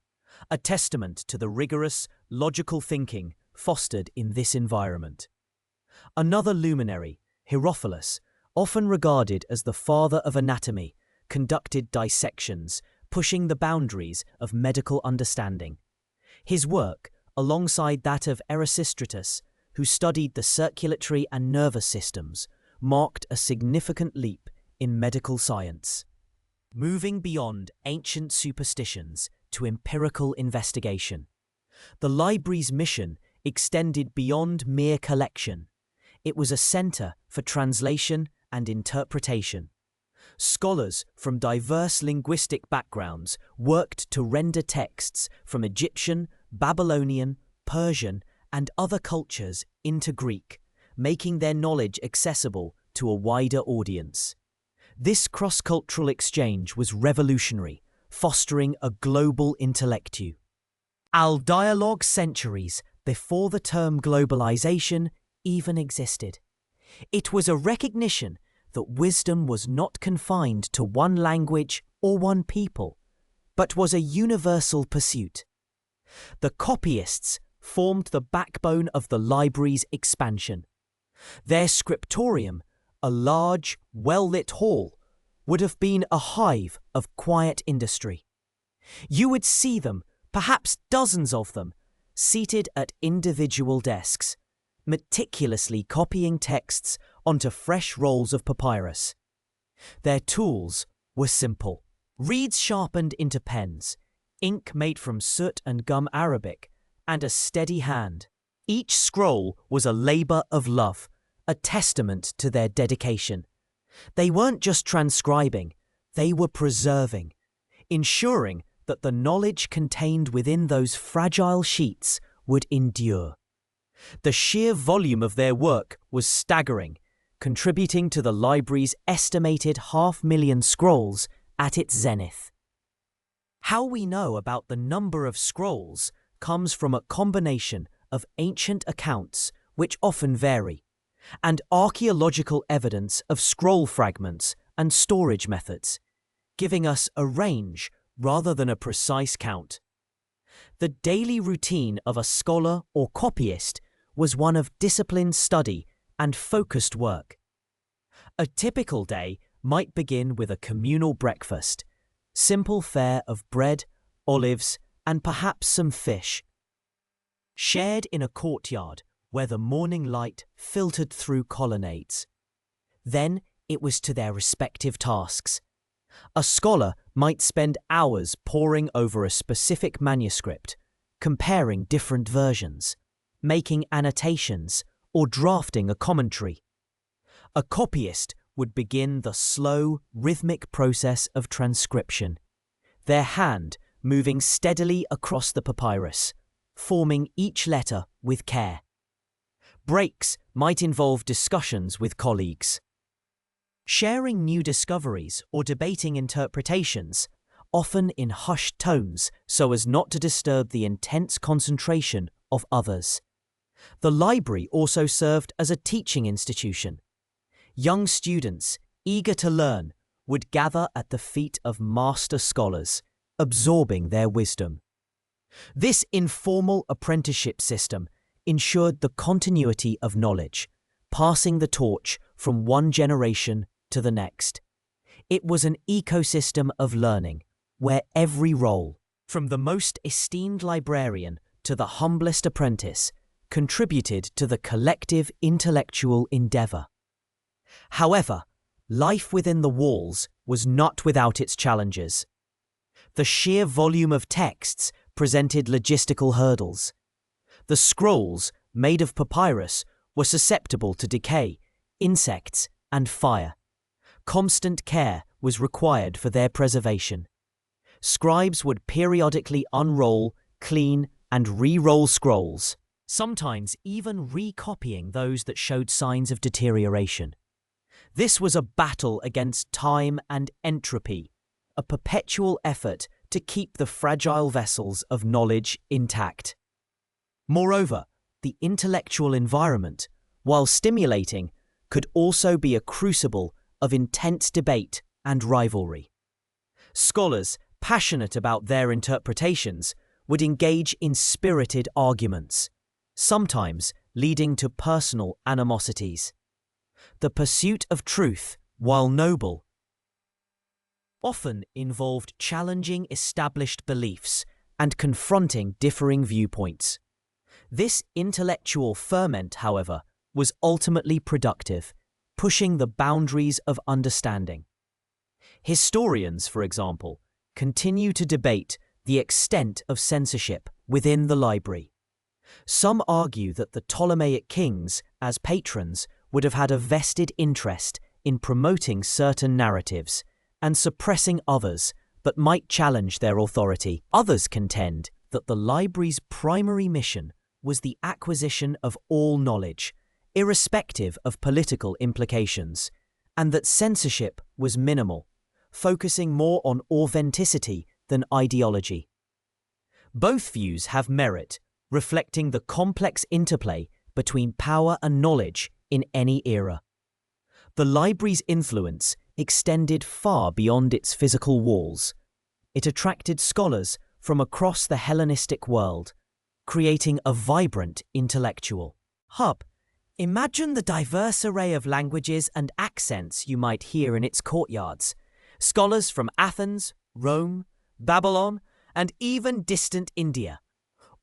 a testament to the rigorous, logical thinking fostered in this environment. Another luminary, Herophilus, often regarded as the father of anatomy, conducted dissections, pushing the boundaries of medical understanding. His work, alongside that of Erasistratus, who studied the circulatory and nervous systems, marked a significant leap in medical science. Moving beyond ancient superstitions to empirical investigation, the library's mission extended beyond mere collection. It was a center for translation and interpretation. Scholars from diverse linguistic backgrounds worked to render texts from Egyptian, Babylonian, Persian, and other cultures into Greek, making their knowledge accessible to a wider audience. This cross-cultural exchange was revolutionary, fostering a global intellectu. Al dialogue centuries before the term globalization even existed. It was a recognition that wisdom was not confined to one language or one people, but was a universal pursuit. The copyists formed the backbone of the library's expansion. Their scriptorium, a large, well-lit hall, would have been a hive of quiet industry. You would see them, perhaps dozens of them, seated at individual desks, meticulously copying texts onto fresh rolls of papyrus. Their tools were simple: reeds sharpened into pens, ink made from soot and gum arabic, and a steady hand. Each scroll was a labor of love, a testament to their dedication. They weren't just transcribing, they were preserving, ensuring that the knowledge contained within those fragile sheets would endure. The sheer volume of their work was staggering, contributing to the library's estimated 500,000 scrolls at its zenith. How we know about the number of scrolls comes from a combination of ancient accounts, which often vary, and archaeological evidence of scroll fragments and storage methods, giving us a range rather than a precise count. The daily routine of a scholar or copyist was one of disciplined study and focused work. A typical day might begin with a communal breakfast, simple fare of bread, olives, and perhaps some fish, shared in a courtyard where the morning light filtered through colonnades. Then it was to their respective tasks. A scholar might spend hours poring over a specific manuscript, comparing different versions, making annotations, or drafting a commentary. A copyist would begin the slow, rhythmic process of transcription, their hand moving steadily across the papyrus, forming each letter with care. Breaks might involve discussions with colleagues, sharing new discoveries or debating interpretations, often in hushed tones so as not to disturb the intense concentration of others. The library also served as a teaching institution. Young students, eager to learn, would gather at the feet of master scholars, absorbing their wisdom. This informal apprenticeship system ensured the continuity of knowledge, passing the torch from one generation to the next. It was an ecosystem of learning, where every role, from the most esteemed librarian to the humblest apprentice, contributed to the collective intellectual endeavor. However, life within the walls was not without its challenges. The sheer volume of texts presented logistical hurdles. The scrolls, made of papyrus, were susceptible to decay, insects, and fire. Constant care was required for their preservation. Scribes would periodically unroll, clean, and re-roll scrolls, sometimes even recopying those that showed signs of deterioration. This was a battle against time and entropy, a perpetual effort to keep the fragile vessels of knowledge intact. Moreover, the intellectual environment, while stimulating, could also be a crucible of intense debate and rivalry. Scholars, passionate about their interpretations, would engage in spirited arguments, sometimes leading to personal animosities. The pursuit of truth, while noble, often involved challenging established beliefs and confronting differing viewpoints. This intellectual ferment, however, was ultimately productive, pushing the boundaries of understanding. Historians, for example, continue to debate the extent of censorship within the library. Some argue that the Ptolemaic kings, as patrons, would have had a vested interest in promoting certain narratives and suppressing others, but might challenge their authority. Others contend that the library's primary mission was the acquisition of all knowledge, irrespective of political implications, and that censorship was minimal, focusing more on authenticity than ideology. Both views have merit, reflecting the complex interplay between power and knowledge in any era. The library's influence extended far beyond its physical walls. It attracted scholars from across the Hellenistic world, creating a vibrant intellectual hub. Imagine the diverse array of languages and accents you might hear in its courtyards. Scholars from Athens, Rome, Babylon, and even distant India,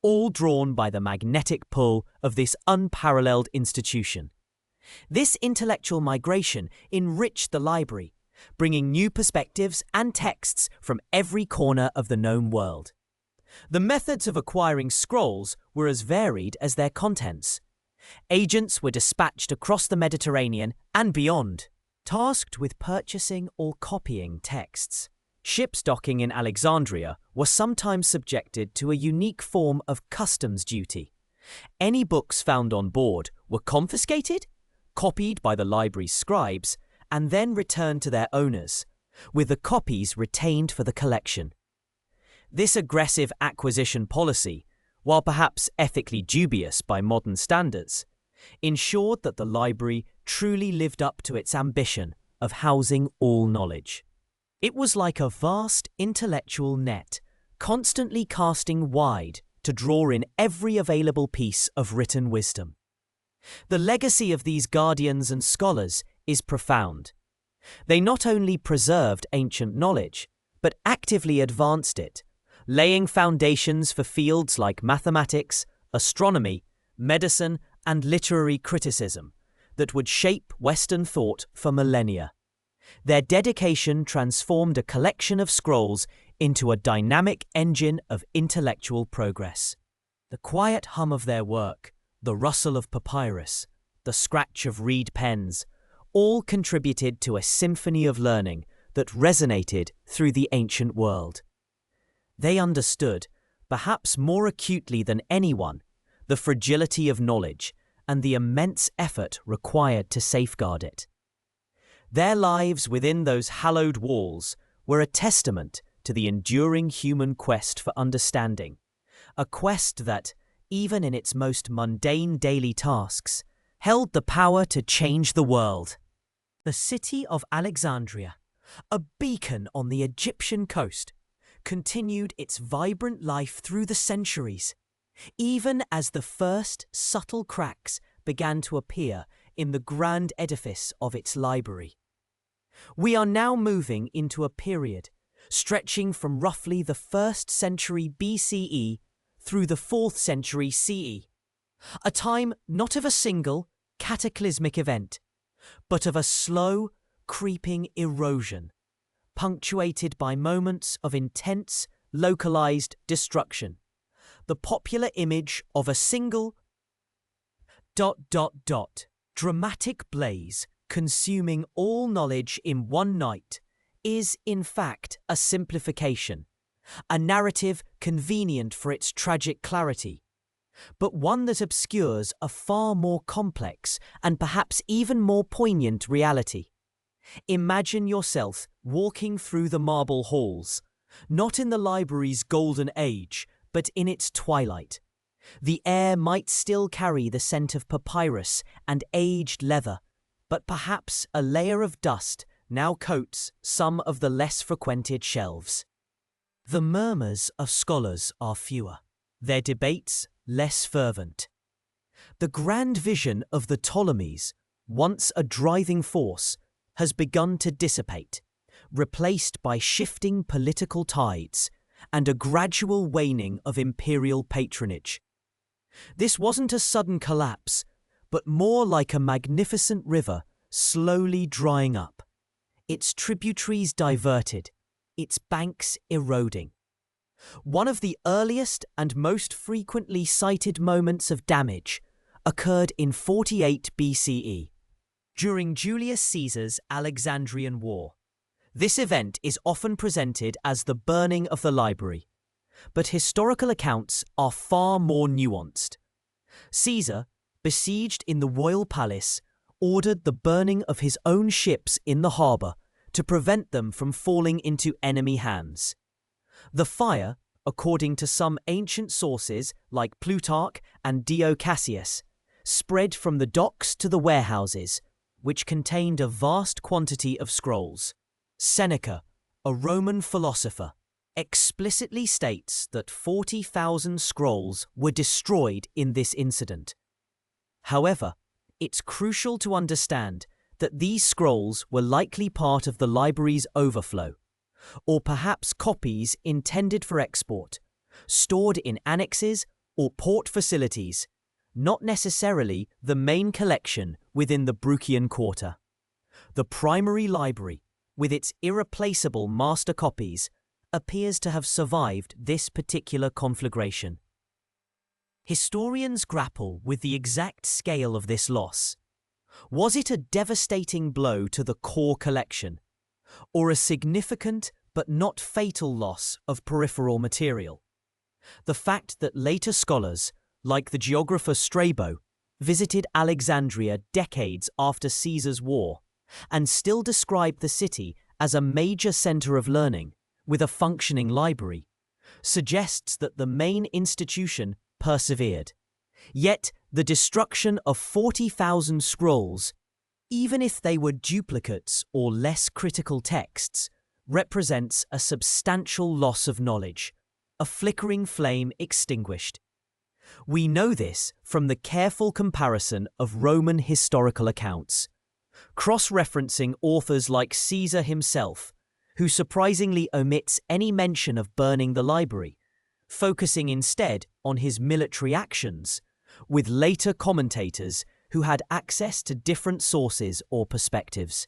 all drawn by the magnetic pull of this unparalleled institution. This intellectual migration enriched the library, bringing new perspectives and texts from every corner of the known world. The methods of acquiring scrolls were as varied as their contents. Agents were dispatched across the Mediterranean and beyond, tasked with purchasing or copying texts. Ships docking in Alexandria were sometimes subjected to a unique form of customs duty. Any books found on board were confiscated, copied by the library's scribes, and then returned to their owners, with the copies retained for the collection. This aggressive acquisition policy, while perhaps ethically dubious by modern standards, ensured that the library truly lived up to its ambition of housing all knowledge. It was like a vast intellectual net, constantly casting wide to draw in every available piece of written wisdom. The legacy of these guardians and scholars is profound. They not only preserved ancient knowledge, but actively advanced it, laying foundations for fields like mathematics, astronomy, medicine, and literary criticism that would shape Western thought for millennia. Their dedication transformed a collection of scrolls into a dynamic engine of intellectual progress. The quiet hum of their work, the rustle of papyrus, the scratch of reed pens, all contributed to a symphony of learning that resonated through the ancient world. They understood, perhaps more acutely than anyone, the fragility of knowledge and the immense effort required to safeguard it. Their lives within those hallowed walls were a testament to the enduring human quest for understanding, a quest that, even in its most mundane daily tasks, held the power to change the world. The city of Alexandria, a beacon on the Egyptian coast, continued its vibrant life through the centuries, even as the first subtle cracks began to appear in the grand edifice of its library. We are now moving into a period stretching from roughly the 1st century BCE through the 4th century CE, a time not of a single, cataclysmic event, but of a slow, creeping erosion, punctuated by moments of intense, localized destruction. The popular image of a single ... dramatic blaze consuming all knowledge in one night is, in fact, a simplification, a narrative convenient for its tragic clarity, but one that obscures a far more complex and perhaps even more poignant reality. Imagine yourself walking through the marble halls, not in the library's golden age, but in its twilight. The air might still carry the scent of papyrus and aged leather, but perhaps a layer of dust now coats some of the less frequented shelves. The murmurs of scholars are fewer, their debates less fervent. The grand vision of the Ptolemies, once a driving force, has begun to dissipate, replaced by shifting political tides and a gradual waning of imperial patronage. This wasn't a sudden collapse, but more like a magnificent river slowly drying up, its tributaries diverted, its banks eroding. One of the earliest and most frequently cited moments of damage occurred in 48 BCE, during Julius Caesar's Alexandrian War. This event is often presented as the burning of the library, but historical accounts are far more nuanced. Caesar, besieged in the royal palace, ordered the burning of his own ships in the harbour to prevent them from falling into enemy hands. The fire, according to some ancient sources like Plutarch and Dio Cassius, spread from the docks to the warehouses, which contained a vast quantity of scrolls. Seneca, a Roman philosopher, explicitly states that 40,000 scrolls were destroyed in this incident. However, it's crucial to understand that these scrolls were likely part of the library's overflow, or perhaps copies intended for export, stored in annexes or port facilities, not necessarily the main collection within the Bruchian Quarter. The primary library, with its irreplaceable master copies, appears to have survived this particular conflagration. Historians grapple with the exact scale of this loss. Was it a devastating blow to the core collection, or a significant but not fatal loss of peripheral material? The fact that later scholars, like the geographer Strabo, visited Alexandria decades after Caesar's war, and still describe the city as a major centre of learning, with a functioning library, suggests that the main institution persevered. Yet the destruction of 40,000 scrolls, even if they were duplicates or less critical texts, represents a substantial loss of knowledge, a flickering flame extinguished. We know this from the careful comparison of Roman historical accounts, cross-referencing authors like Caesar himself, who surprisingly omits any mention of burning the library, focusing instead on his military actions, with later commentators who had access to different sources or perspectives.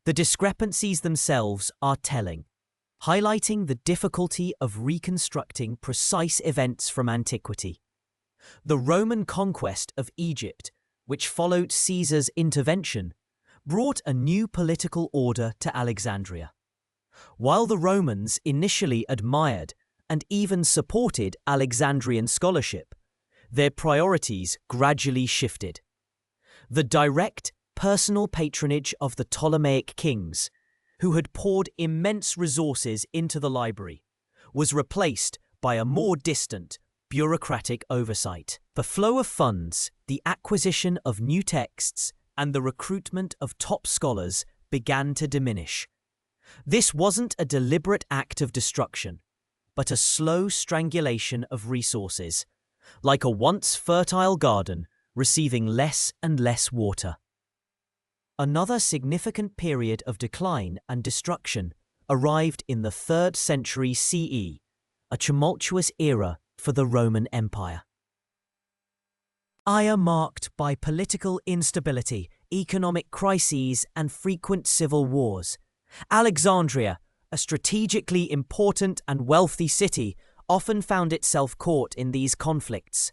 The discrepancies themselves are telling, highlighting the difficulty of reconstructing precise events from antiquity. The Roman conquest of Egypt, which followed Caesar's intervention, brought a new political order to Alexandria. While the Romans initially admired and even supported Alexandrian scholarship, their priorities gradually shifted. The direct, personal patronage of the Ptolemaic kings, who had poured immense resources into the library, was replaced by a more distant, bureaucratic oversight. The flow of funds, the acquisition of new texts, and the recruitment of top scholars began to diminish. This wasn't a deliberate act of destruction, but a slow strangulation of resources, like a once fertile garden receiving less and less water. Another significant period of decline and destruction arrived in the 3rd century CE, a tumultuous era for the Roman Empire. Marked by political instability, economic crises, and frequent civil wars, Alexandria, a strategically important and wealthy city, often found itself caught in these conflicts.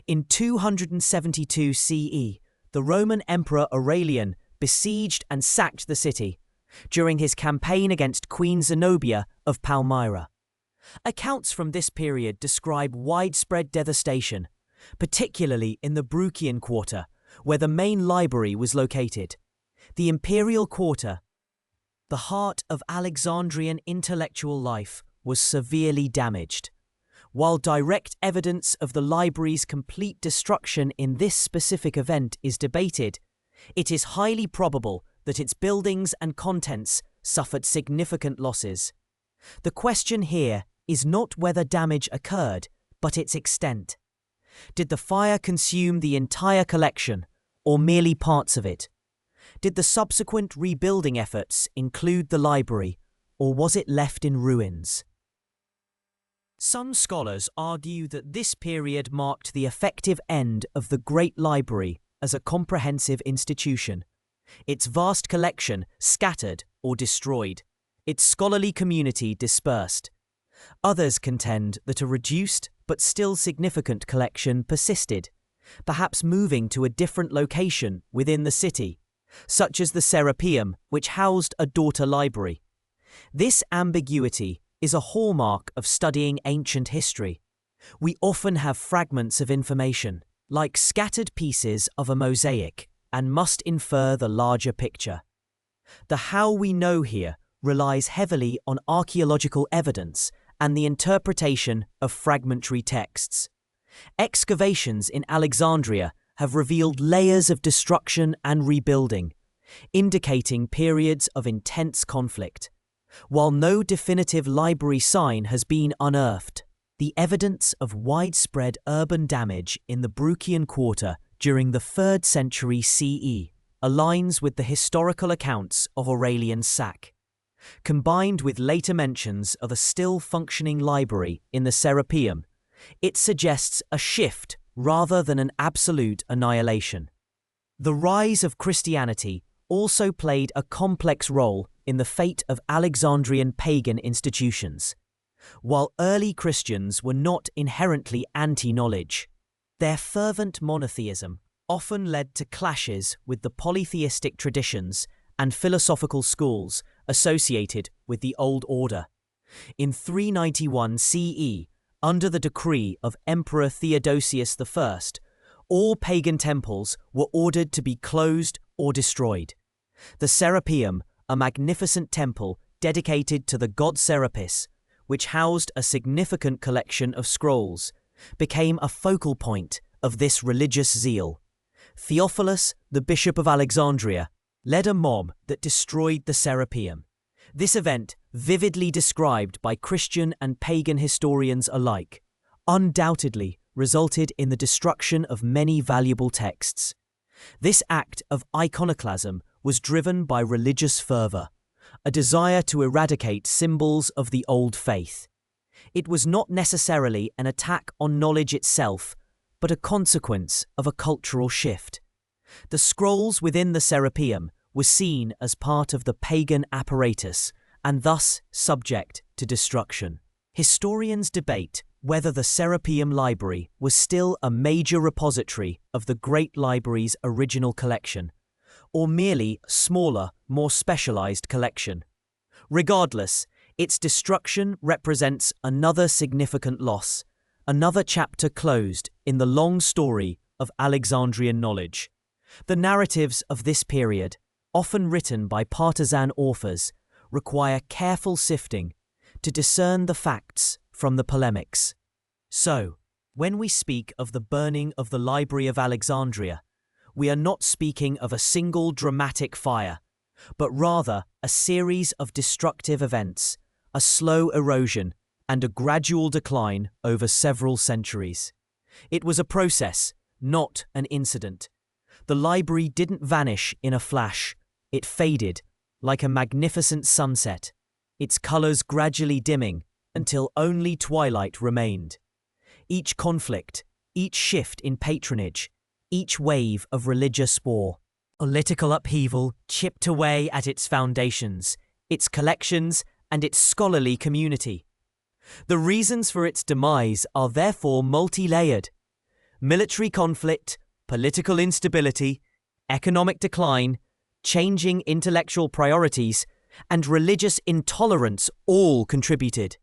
In 272 CE, the Roman Emperor Aurelian besieged and sacked the city during his campaign against Queen Zenobia of Palmyra. Accounts from this period describe widespread devastation, particularly in the Bruchian Quarter, where the main library was located. The Imperial Quarter, the heart of Alexandrian intellectual life, was severely damaged. While direct evidence of the library's complete destruction in this specific event is debated, it is highly probable that its buildings and contents suffered significant losses. The question here is not whether damage occurred, but its extent. Did the fire consume the entire collection, or merely parts of it? Did the subsequent rebuilding efforts include the library, or was it left in ruins? Some scholars argue that this period marked the effective end of the Great Library as a comprehensive institution, its vast collection scattered or destroyed, its scholarly community dispersed. Others contend that a reduced but still significant collection persisted, perhaps moving to a different location within the city, such as the Serapeum, which housed a daughter library. This ambiguity is a hallmark of studying ancient history. We often have fragments of information, like scattered pieces of a mosaic, and must infer the larger picture. The how we know here relies heavily on archaeological evidence and the interpretation of fragmentary texts. Excavations in Alexandria have revealed layers of destruction and rebuilding, indicating periods of intense conflict. While no definitive library sign has been unearthed, the evidence of widespread urban damage in the Bruchian Quarter during the 3rd century CE aligns with the historical accounts of Aurelian's sack. Combined with later mentions of a still functioning library in the Serapeum, it suggests a shift rather than an absolute annihilation. The rise of Christianity also played a complex role in the fate of Alexandrian pagan institutions. While early Christians were not inherently anti-knowledge, their fervent monotheism often led to clashes with the polytheistic traditions and philosophical schools associated with the Old Order. In 391 CE, under the decree of Emperor Theodosius I, all pagan temples were ordered to be closed or destroyed. The Serapeum, a magnificent temple dedicated to the god Serapis, which housed a significant collection of scrolls, became a focal point of this religious zeal. Theophilus, the Bishop of Alexandria, led a mob that destroyed the Serapeum. This event, vividly described by Christian and pagan historians alike, undoubtedly resulted in the destruction of many valuable texts. This act of iconoclasm was driven by religious fervor, a desire to eradicate symbols of the old faith. It was not necessarily an attack on knowledge itself, but a consequence of a cultural shift. The scrolls within the Serapeum were seen as part of the pagan apparatus and thus subject to destruction. Historians debate whether the Serapeum Library was still a major repository of the Great Library's original collection, or merely a smaller, more specialized collection. Regardless, its destruction represents another significant loss, another chapter closed in the long story of Alexandrian knowledge. The narratives of this period, often written by partisan authors, require careful sifting to discern the facts from the polemics. So, when we speak of the burning of the Library of Alexandria, we are not speaking of a single dramatic fire, but rather a series of destructive events, a slow erosion, and a gradual decline over several centuries. It was a process, not an incident. The library didn't vanish in a flash. It faded, like a magnificent sunset, its colors gradually dimming until only twilight remained. Each conflict, each shift in patronage, each wave of religious war, political upheaval chipped away at its foundations, its collections, and its scholarly community. The reasons for its demise are therefore multi-layered. Military conflict, political instability, economic decline, changing intellectual priorities, and religious intolerance all contributed.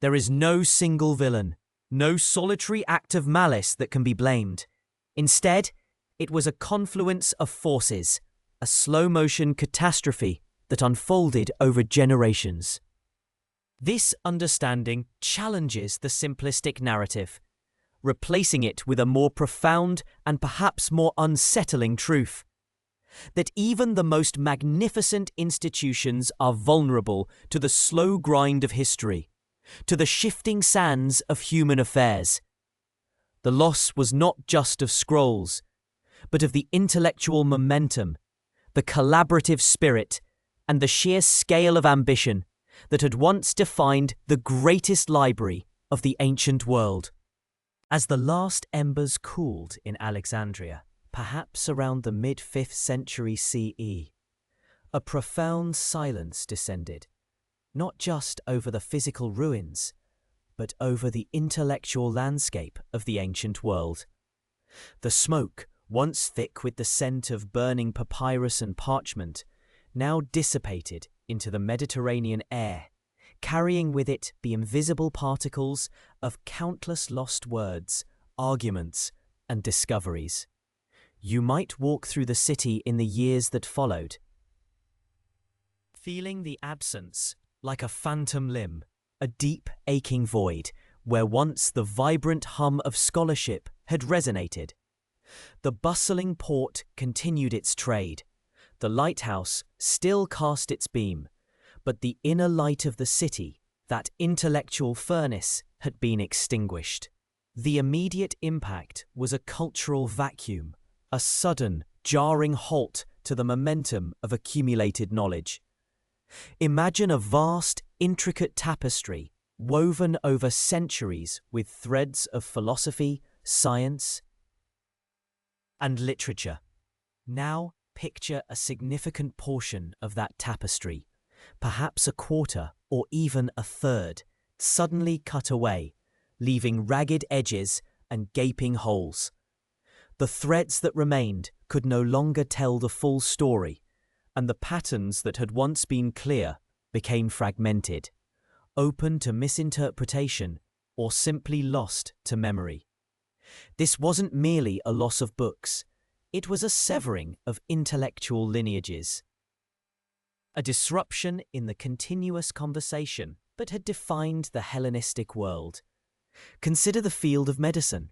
There is no single villain, no solitary act of malice that can be blamed. Instead, it was a confluence of forces, a slow-motion catastrophe that unfolded over generations. This understanding challenges the simplistic narrative, replacing it with a more profound and perhaps more unsettling truth. That even the most magnificent institutions are vulnerable to the slow grind of history, to the shifting sands of human affairs. The loss was not just of scrolls, but of the intellectual momentum, the collaborative spirit, and the sheer scale of ambition that had once defined the greatest library of the ancient world. As the last embers cooled in Alexandria, perhaps around the mid-5th century CE, a profound silence descended, not just over the physical ruins, but over the intellectual landscape of the ancient world. The smoke, once thick with the scent of burning papyrus and parchment, now dissipated into the Mediterranean air, carrying with it the invisible particles of countless lost words, arguments, and discoveries. You might walk through the city in the years that followed, feeling the absence like a phantom limb, a deep, aching void where once the vibrant hum of scholarship had resonated. The bustling port continued its trade. The lighthouse still cast its beam, but the inner light of the city, that intellectual furnace, had been extinguished. The immediate impact was a cultural vacuum, a sudden, jarring halt to the momentum of accumulated knowledge. Imagine a vast, intricate tapestry woven over centuries with threads of philosophy, science, and literature. Now picture a significant portion of that tapestry, perhaps a quarter or even a third, suddenly cut away, leaving ragged edges and gaping holes. The threads that remained could no longer tell the full story, and the patterns that had once been clear became fragmented, open to misinterpretation or simply lost to memory. This wasn't merely a loss of books, it was a severing of intellectual lineages, a disruption in the continuous conversation that had defined the Hellenistic world. Consider the field of medicine.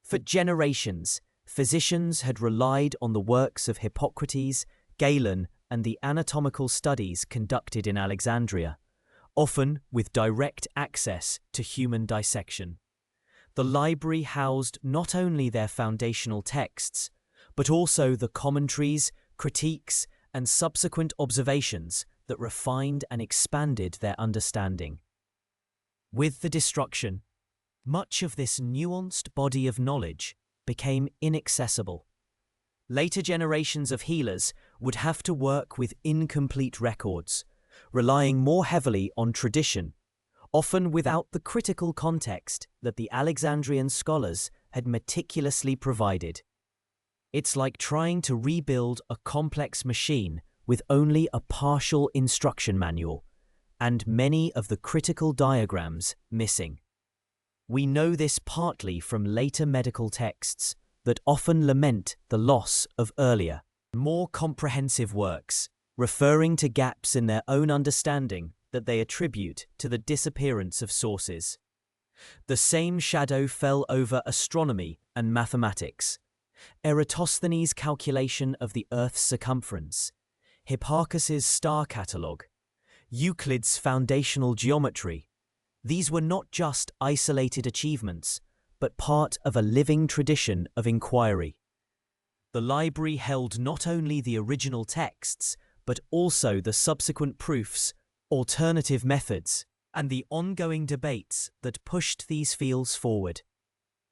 For generations, physicians had relied on the works of Hippocrates, Galen, and the anatomical studies conducted in Alexandria, often with direct access to human dissection. The library housed not only their foundational texts, but also the commentaries, critiques, and subsequent observations that refined and expanded their understanding. With the destruction, much of this nuanced body of knowledge became inaccessible. Later generations of healers would have to work with incomplete records, relying more heavily on tradition, often without the critical context that the Alexandrian scholars had meticulously provided. It's like trying to rebuild a complex machine with only a partial instruction manual, and many of the critical diagrams missing. We know this partly from later medical texts that often lament the loss of earlier, more comprehensive works, referring to gaps in their own understanding that they attribute to the disappearance of sources. The same shadow fell over astronomy and mathematics. Eratosthenes' calculation of the Earth's circumference, Hipparchus's star catalogue, Euclid's foundational geometry. These were not just isolated achievements, but part of a living tradition of inquiry. The library held not only the original texts, but also the subsequent proofs, alternative methods, and the ongoing debates that pushed these fields forward.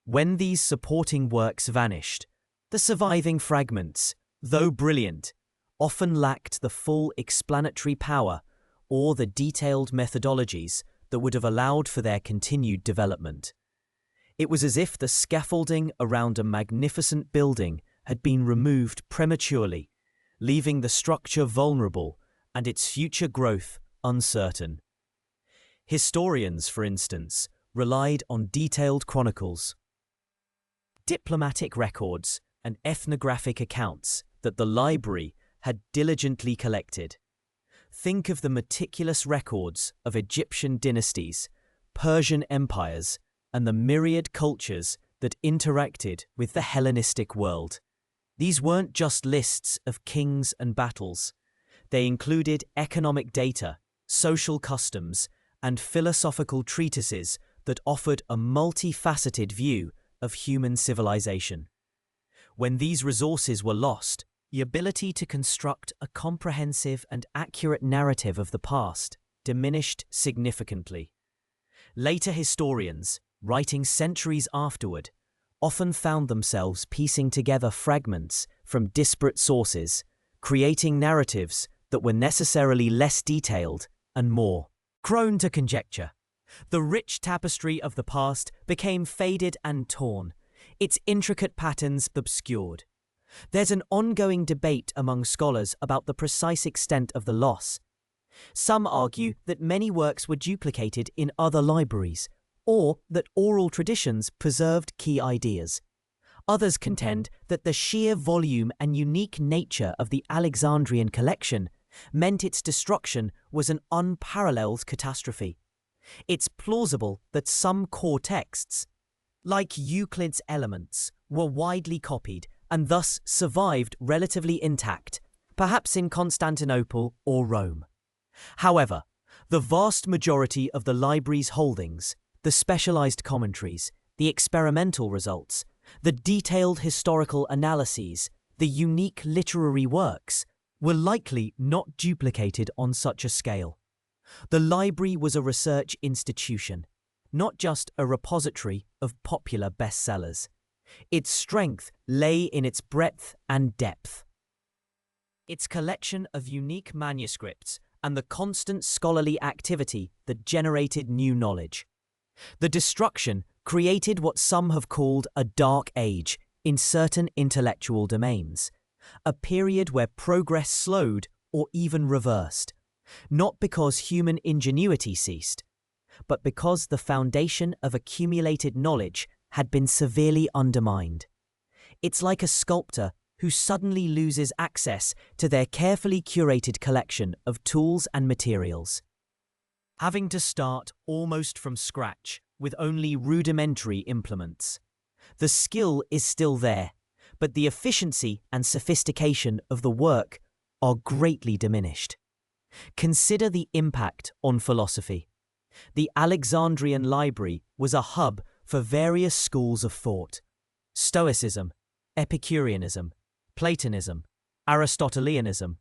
When these supporting works vanished, the surviving fragments, though brilliant, often lacked the full explanatory power or the detailed methodologies that would have allowed for their continued development. It was as if the scaffolding around a magnificent building had been removed prematurely, leaving the structure vulnerable and its future growth uncertain. Historians, for instance, relied on detailed chronicles, diplomatic records, and ethnographic accounts that the library had diligently collected. Think of the meticulous records of Egyptian dynasties, Persian empires, and the myriad cultures that interacted with the Hellenistic world. These weren't just lists of kings and battles. They included economic data, social customs, and philosophical treatises that offered a multifaceted view of human civilization. When these resources were lost, the ability to construct a comprehensive and accurate narrative of the past diminished significantly. Later historians, writing centuries afterward, often found themselves piecing together fragments from disparate sources, creating narratives that were necessarily less detailed and more prone to conjecture. The rich tapestry of the past became faded and torn, its intricate patterns obscured. There's an ongoing debate among scholars about the precise extent of the loss. Some argue that many works were duplicated in other libraries, or that oral traditions preserved key ideas. Others contend that the sheer volume and unique nature of the Alexandrian collection meant its destruction was an unparalleled catastrophe. It's plausible that some core texts, like Euclid's Elements, were widely copied and thus survived relatively intact, perhaps in Constantinople or Rome. However, the vast majority of the library's holdings, the specialized commentaries, the experimental results, the detailed historical analyses, the unique literary works, were likely not duplicated on such a scale. The library was a research institution, not just a repository of popular bestsellers. Its strength lay in its breadth and depth. Its collection of unique manuscripts and the constant scholarly activity that generated new knowledge. The destruction created what some have called a dark age in certain intellectual domains, a period where progress slowed or even reversed, not because human ingenuity ceased, but because the foundation of accumulated knowledge had been severely undermined. It's like a sculptor who suddenly loses access to their carefully curated collection of tools and materials. Having to start almost from scratch with only rudimentary implements. The skill is still there, but the efficiency and sophistication of the work are greatly diminished. Consider the impact on philosophy. The Alexandrian library was a hub for various schools of thought: Stoicism, Epicureanism, Platonism, Aristotelianism,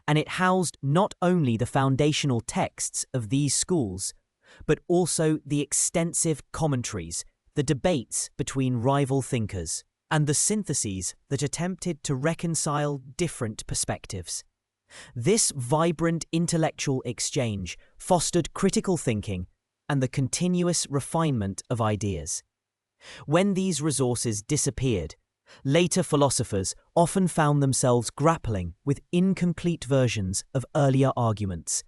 and it housed not only the foundational texts of these schools, but also the extensive commentaries, the debates between rival thinkers, and the syntheses that attempted to reconcile different perspectives. This vibrant intellectual exchange fostered critical thinking and the continuous refinement of ideas. When these resources disappeared, later philosophers often found themselves grappling with incomplete versions of earlier arguments,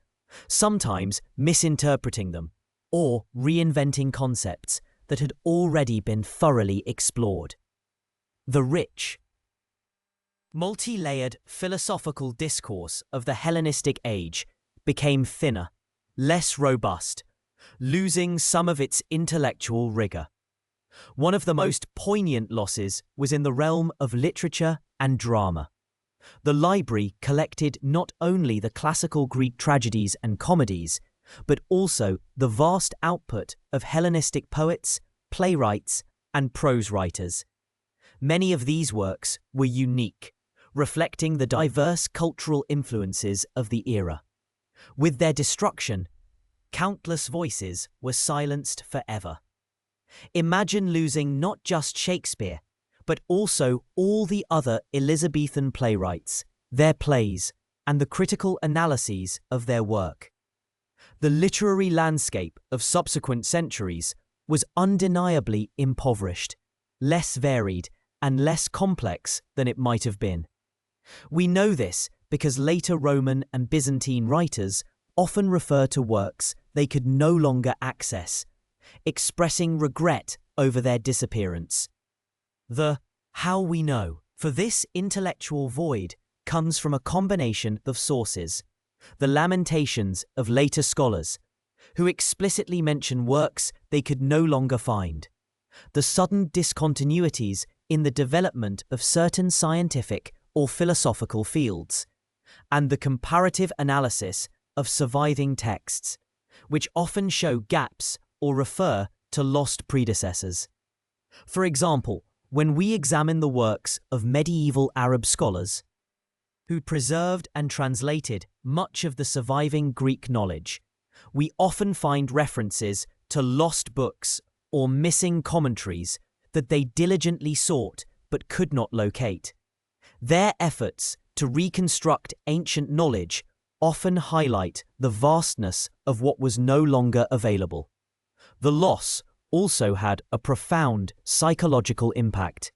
sometimes misinterpreting them or reinventing concepts that had already been thoroughly explored. The rich, multi-layered philosophical discourse of the Hellenistic age became thinner, less robust, losing some of its intellectual rigor. One of the most poignant losses was in the realm of literature and drama. The library collected not only the classical Greek tragedies and comedies, but also the vast output of Hellenistic poets, playwrights, and prose writers. Many of these works were unique, reflecting the diverse cultural influences of the era. With their destruction, countless voices were silenced forever. Imagine losing not just Shakespeare, but also all the other Elizabethan playwrights, their plays, and the critical analyses of their work. The literary landscape of subsequent centuries was undeniably impoverished, less varied, and less complex than it might have been. We know this because later Roman and Byzantine writers often refer to works they could no longer access, expressing regret over their disappearance. The how we know for this intellectual void comes from a combination of sources: the lamentations of later scholars, who explicitly mention works they could no longer find, the sudden discontinuities in the development of certain scientific or philosophical fields, and the comparative analysis of surviving texts, which often show gaps or refer to lost predecessors. For example, when we examine the works of medieval Arab scholars, who preserved and translated much of the surviving Greek knowledge, we often find references to lost books or missing commentaries that they diligently sought but could not locate. Their efforts to reconstruct ancient knowledge often highlight the vastness of what was no longer available. The loss also had a profound psychological impact.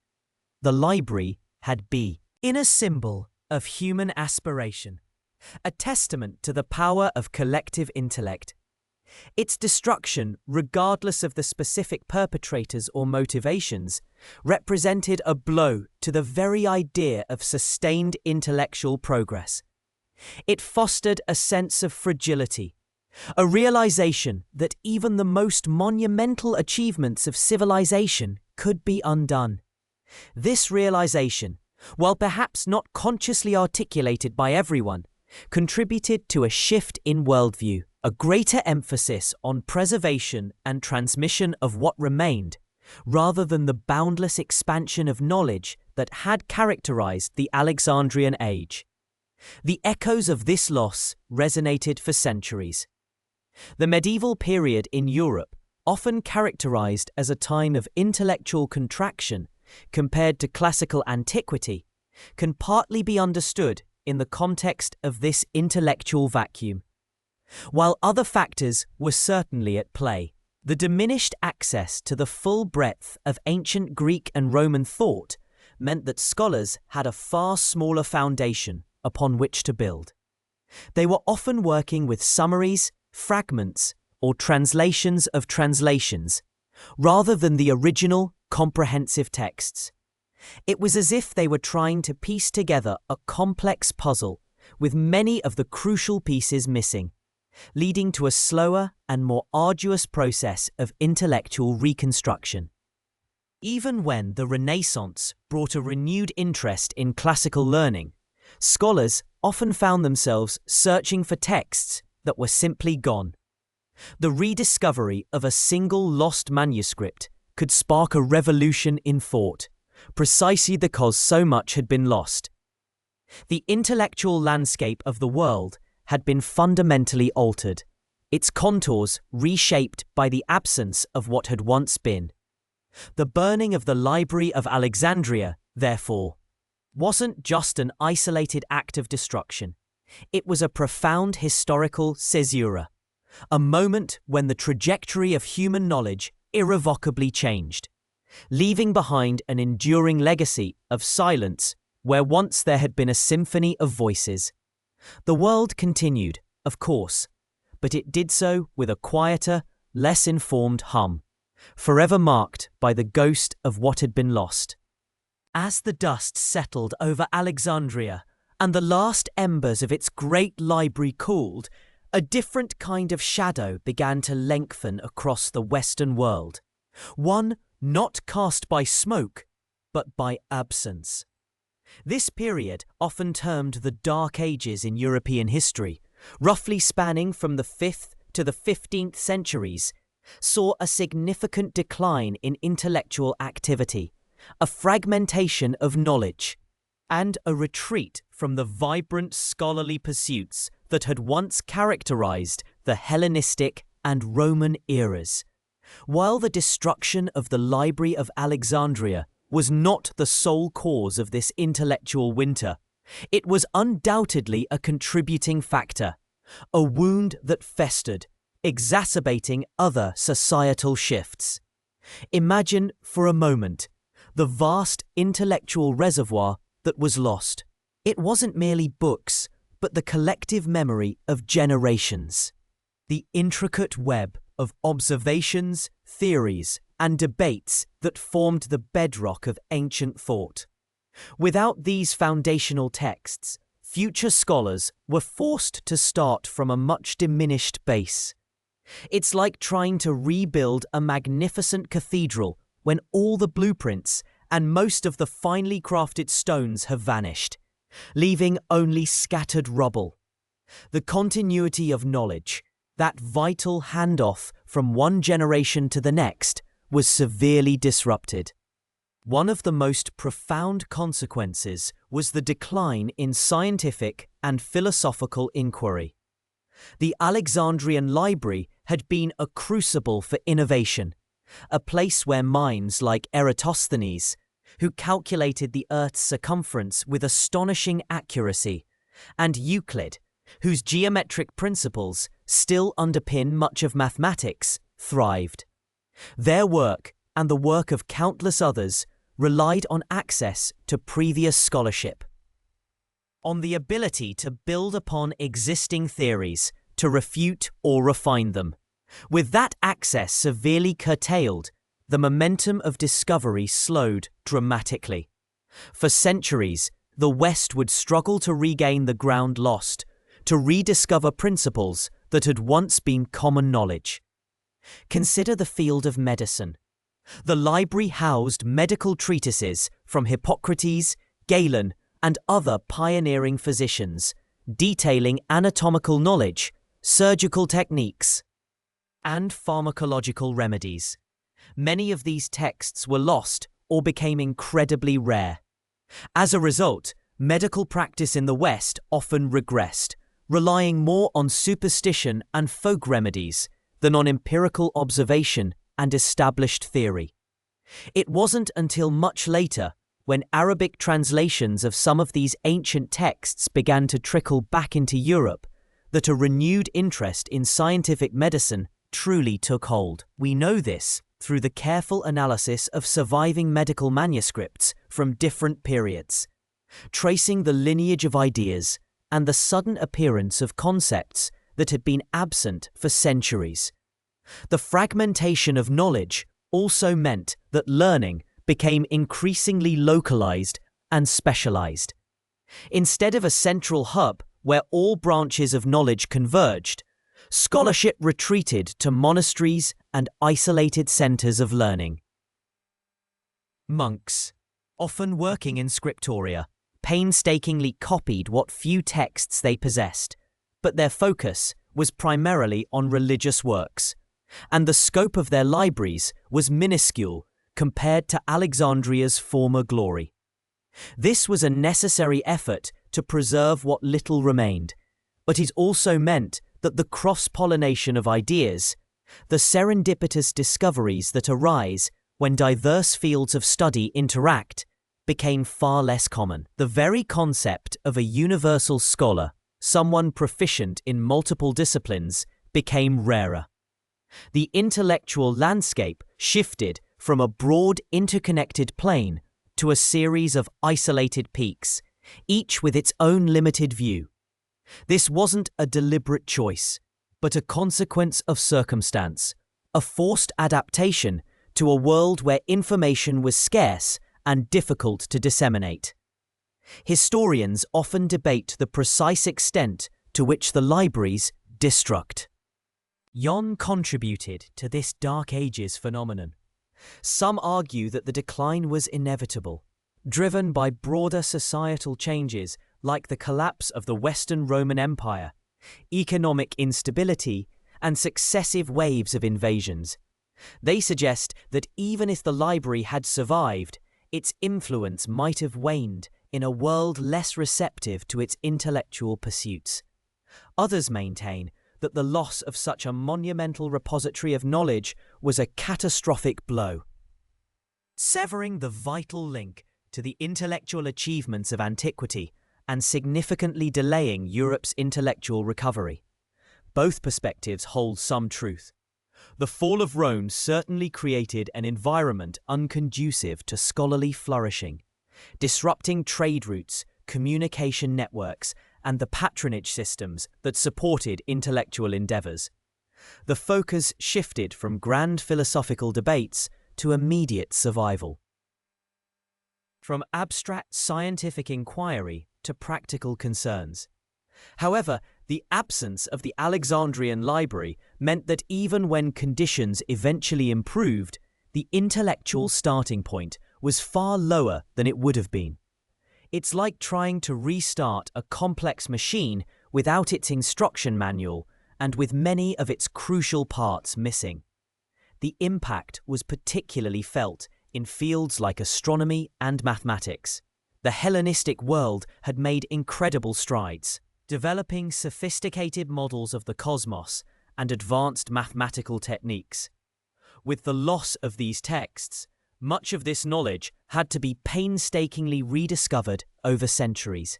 The library had been a symbol of human aspiration, a testament to the power of collective intellect. Its destruction, regardless of the specific perpetrators or motivations, represented a blow to the very idea of sustained intellectual progress. It fostered a sense of fragility, a realization that even the most monumental achievements of civilization could be undone. This realization, while perhaps not consciously articulated by everyone, contributed to a shift in worldview, a greater emphasis on preservation and transmission of what remained, rather than the boundless expansion of knowledge that had characterized the Alexandrian age. The echoes of this loss resonated for centuries. The medieval period in Europe, often characterized as a time of intellectual contraction compared to classical antiquity, can partly be understood in the context of this intellectual vacuum. While other factors were certainly at play, the diminished access to the full breadth of ancient Greek and Roman thought meant that scholars had a far smaller foundation upon which to build. They were often working with summaries, fragments, or translations of translations, rather than the original, comprehensive texts. It was as if they were trying to piece together a complex puzzle with many of the crucial pieces missing. leading to a slower and more arduous process of intellectual reconstruction. Even when the Renaissance brought a renewed interest in classical learning, scholars often found themselves searching for texts that were simply gone. The rediscovery of a single lost manuscript could spark a revolution in thought, precisely because so much had been lost. The intellectual landscape of the world had been fundamentally altered, its contours reshaped by the absence of what had once been. The burning of the Library of Alexandria, therefore, wasn't just an isolated act of destruction. It was a profound historical caesura, a moment when the trajectory of human knowledge irrevocably changed, leaving behind an enduring legacy of silence where once there had been a symphony of voices. The world continued, of course, but it did so with a quieter, less informed hum, forever marked by the ghost of what had been lost. As the dust settled over Alexandria and the last embers of its great library cooled, a different kind of shadow began to lengthen across the Western world, one not cast by smoke, but by absence. This period, often termed the Dark Ages in European history, roughly spanning from the 5th to the 15th centuries, saw a significant decline in intellectual activity, a fragmentation of knowledge, and a retreat from the vibrant scholarly pursuits that had once characterized the Hellenistic and Roman eras. While the destruction of the Library of Alexandria was not the sole cause of this intellectual winter, it was undoubtedly a contributing factor, a wound that festered, exacerbating other societal shifts. Imagine, for a moment, the vast intellectual reservoir that was lost. It wasn't merely books, but the collective memory of generations. The intricate web of observations, theories, and debates that formed the bedrock of ancient thought. Without these foundational texts, future scholars were forced to start from a much diminished base. It's like trying to rebuild a magnificent cathedral when all the blueprints and most of the finely crafted stones have vanished, leaving only scattered rubble. The continuity of knowledge, that vital handoff from one generation to the next, was severely disrupted. One of the most profound consequences was the decline in scientific and philosophical inquiry. The Alexandrian Library had been a crucible for innovation, a place where minds like Eratosthenes, who calculated the Earth's circumference with astonishing accuracy, and Euclid, whose geometric principles still underpin much of mathematics, thrived. Their work, and the work of countless others, relied on access to previous scholarship, on the ability to build upon existing theories, to refute or refine them. With that access severely curtailed, the momentum of discovery slowed dramatically. For centuries, the West would struggle to regain the ground lost, to rediscover principles that had once been common knowledge. Consider the field of medicine. The library housed medical treatises from Hippocrates, Galen, and other pioneering physicians, detailing anatomical knowledge, surgical techniques, and pharmacological remedies. Many of these texts were lost or became incredibly rare. As a result, medical practice in the West often regressed, relying more on superstition and folk remedies than on empirical observation and established theory. It wasn't until much later, when Arabic translations of some of these ancient texts began to trickle back into Europe, that a renewed interest in scientific medicine truly took hold. We know this through the careful analysis of surviving medical manuscripts from different periods, tracing the lineage of ideas and the sudden appearance of concepts that had been absent for centuries. The fragmentation of knowledge also meant that learning became increasingly localized and specialized. Instead of a central hub where all branches of knowledge converged, scholarship retreated to monasteries and isolated centers of learning. Monks, often working in scriptoria, painstakingly copied what few texts they possessed, but their focus was primarily on religious works, and the scope of their libraries was minuscule compared to Alexandria's former glory. This was a necessary effort to preserve what little remained, but it also meant that the cross-pollination of ideas, the serendipitous discoveries that arise when diverse fields of study interact, became far less common. The very concept of a universal scholar, someone proficient in multiple disciplines, became rarer. The intellectual landscape shifted from a broad interconnected plane to a series of isolated peaks, each with its own limited view. This wasn't a deliberate choice, but a consequence of circumstance, a forced adaptation to a world where information was scarce and difficult to disseminate. Historians often debate the precise extent to which the libraries destruct. Yon contributed to this Dark Ages phenomenon. Some argue that the decline was inevitable, driven by broader societal changes like the collapse of the Western Roman Empire, economic instability, and successive waves of invasions. They suggest that even if the library had survived, its influence might have waned in a world less receptive to its intellectual pursuits. Others maintain that the loss of such a monumental repository of knowledge was a catastrophic blow, severing the vital link to the intellectual achievements of antiquity and significantly delaying Europe's intellectual recovery. Both perspectives hold some truth. The fall of Rome certainly created an environment unconducive to scholarly flourishing, disrupting trade routes, communication networks, and the patronage systems that supported intellectual endeavors. The focus shifted from grand philosophical debates to immediate survival. From abstract scientific inquiry to practical concerns. However, the absence of the Alexandrian library meant that even when conditions eventually improved, the intellectual starting point was far lower than it would have been. It's like trying to restart a complex machine without its instruction manual and with many of its crucial parts missing. The impact was particularly felt in fields like astronomy and mathematics. The Hellenistic world had made incredible strides, developing sophisticated models of the cosmos and advanced mathematical techniques. With the loss of these texts, much of this knowledge had to be painstakingly rediscovered over centuries.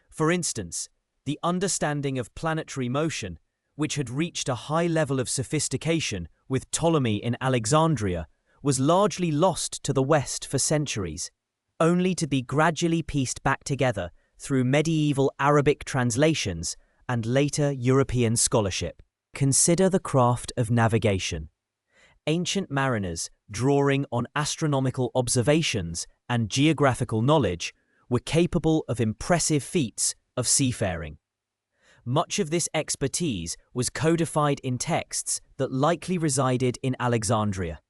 For instance, the understanding of planetary motion, which had reached a high level of sophistication with Ptolemy in Alexandria, was largely lost to the West for centuries, only to be gradually pieced back together through medieval Arabic translations and later European scholarship. Consider the craft of navigation. Ancient mariners, drawing on astronomical observations and geographical knowledge, were capable of impressive feats of seafaring. Much of this expertise was codified in texts that likely resided in Alexandria.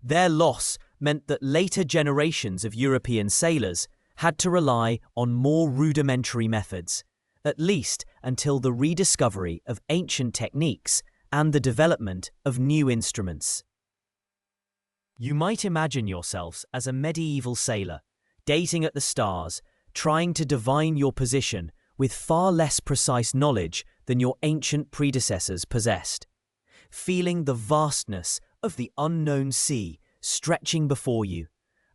Their loss meant that later generations of European sailors had to rely on more rudimentary methods, at least until the rediscovery of ancient techniques and the development of new instruments. You might imagine yourselves as a medieval sailor, gazing at the stars, trying to divine your position with far less precise knowledge than your ancient predecessors possessed, feeling the vastness of the unknown sea stretching before you,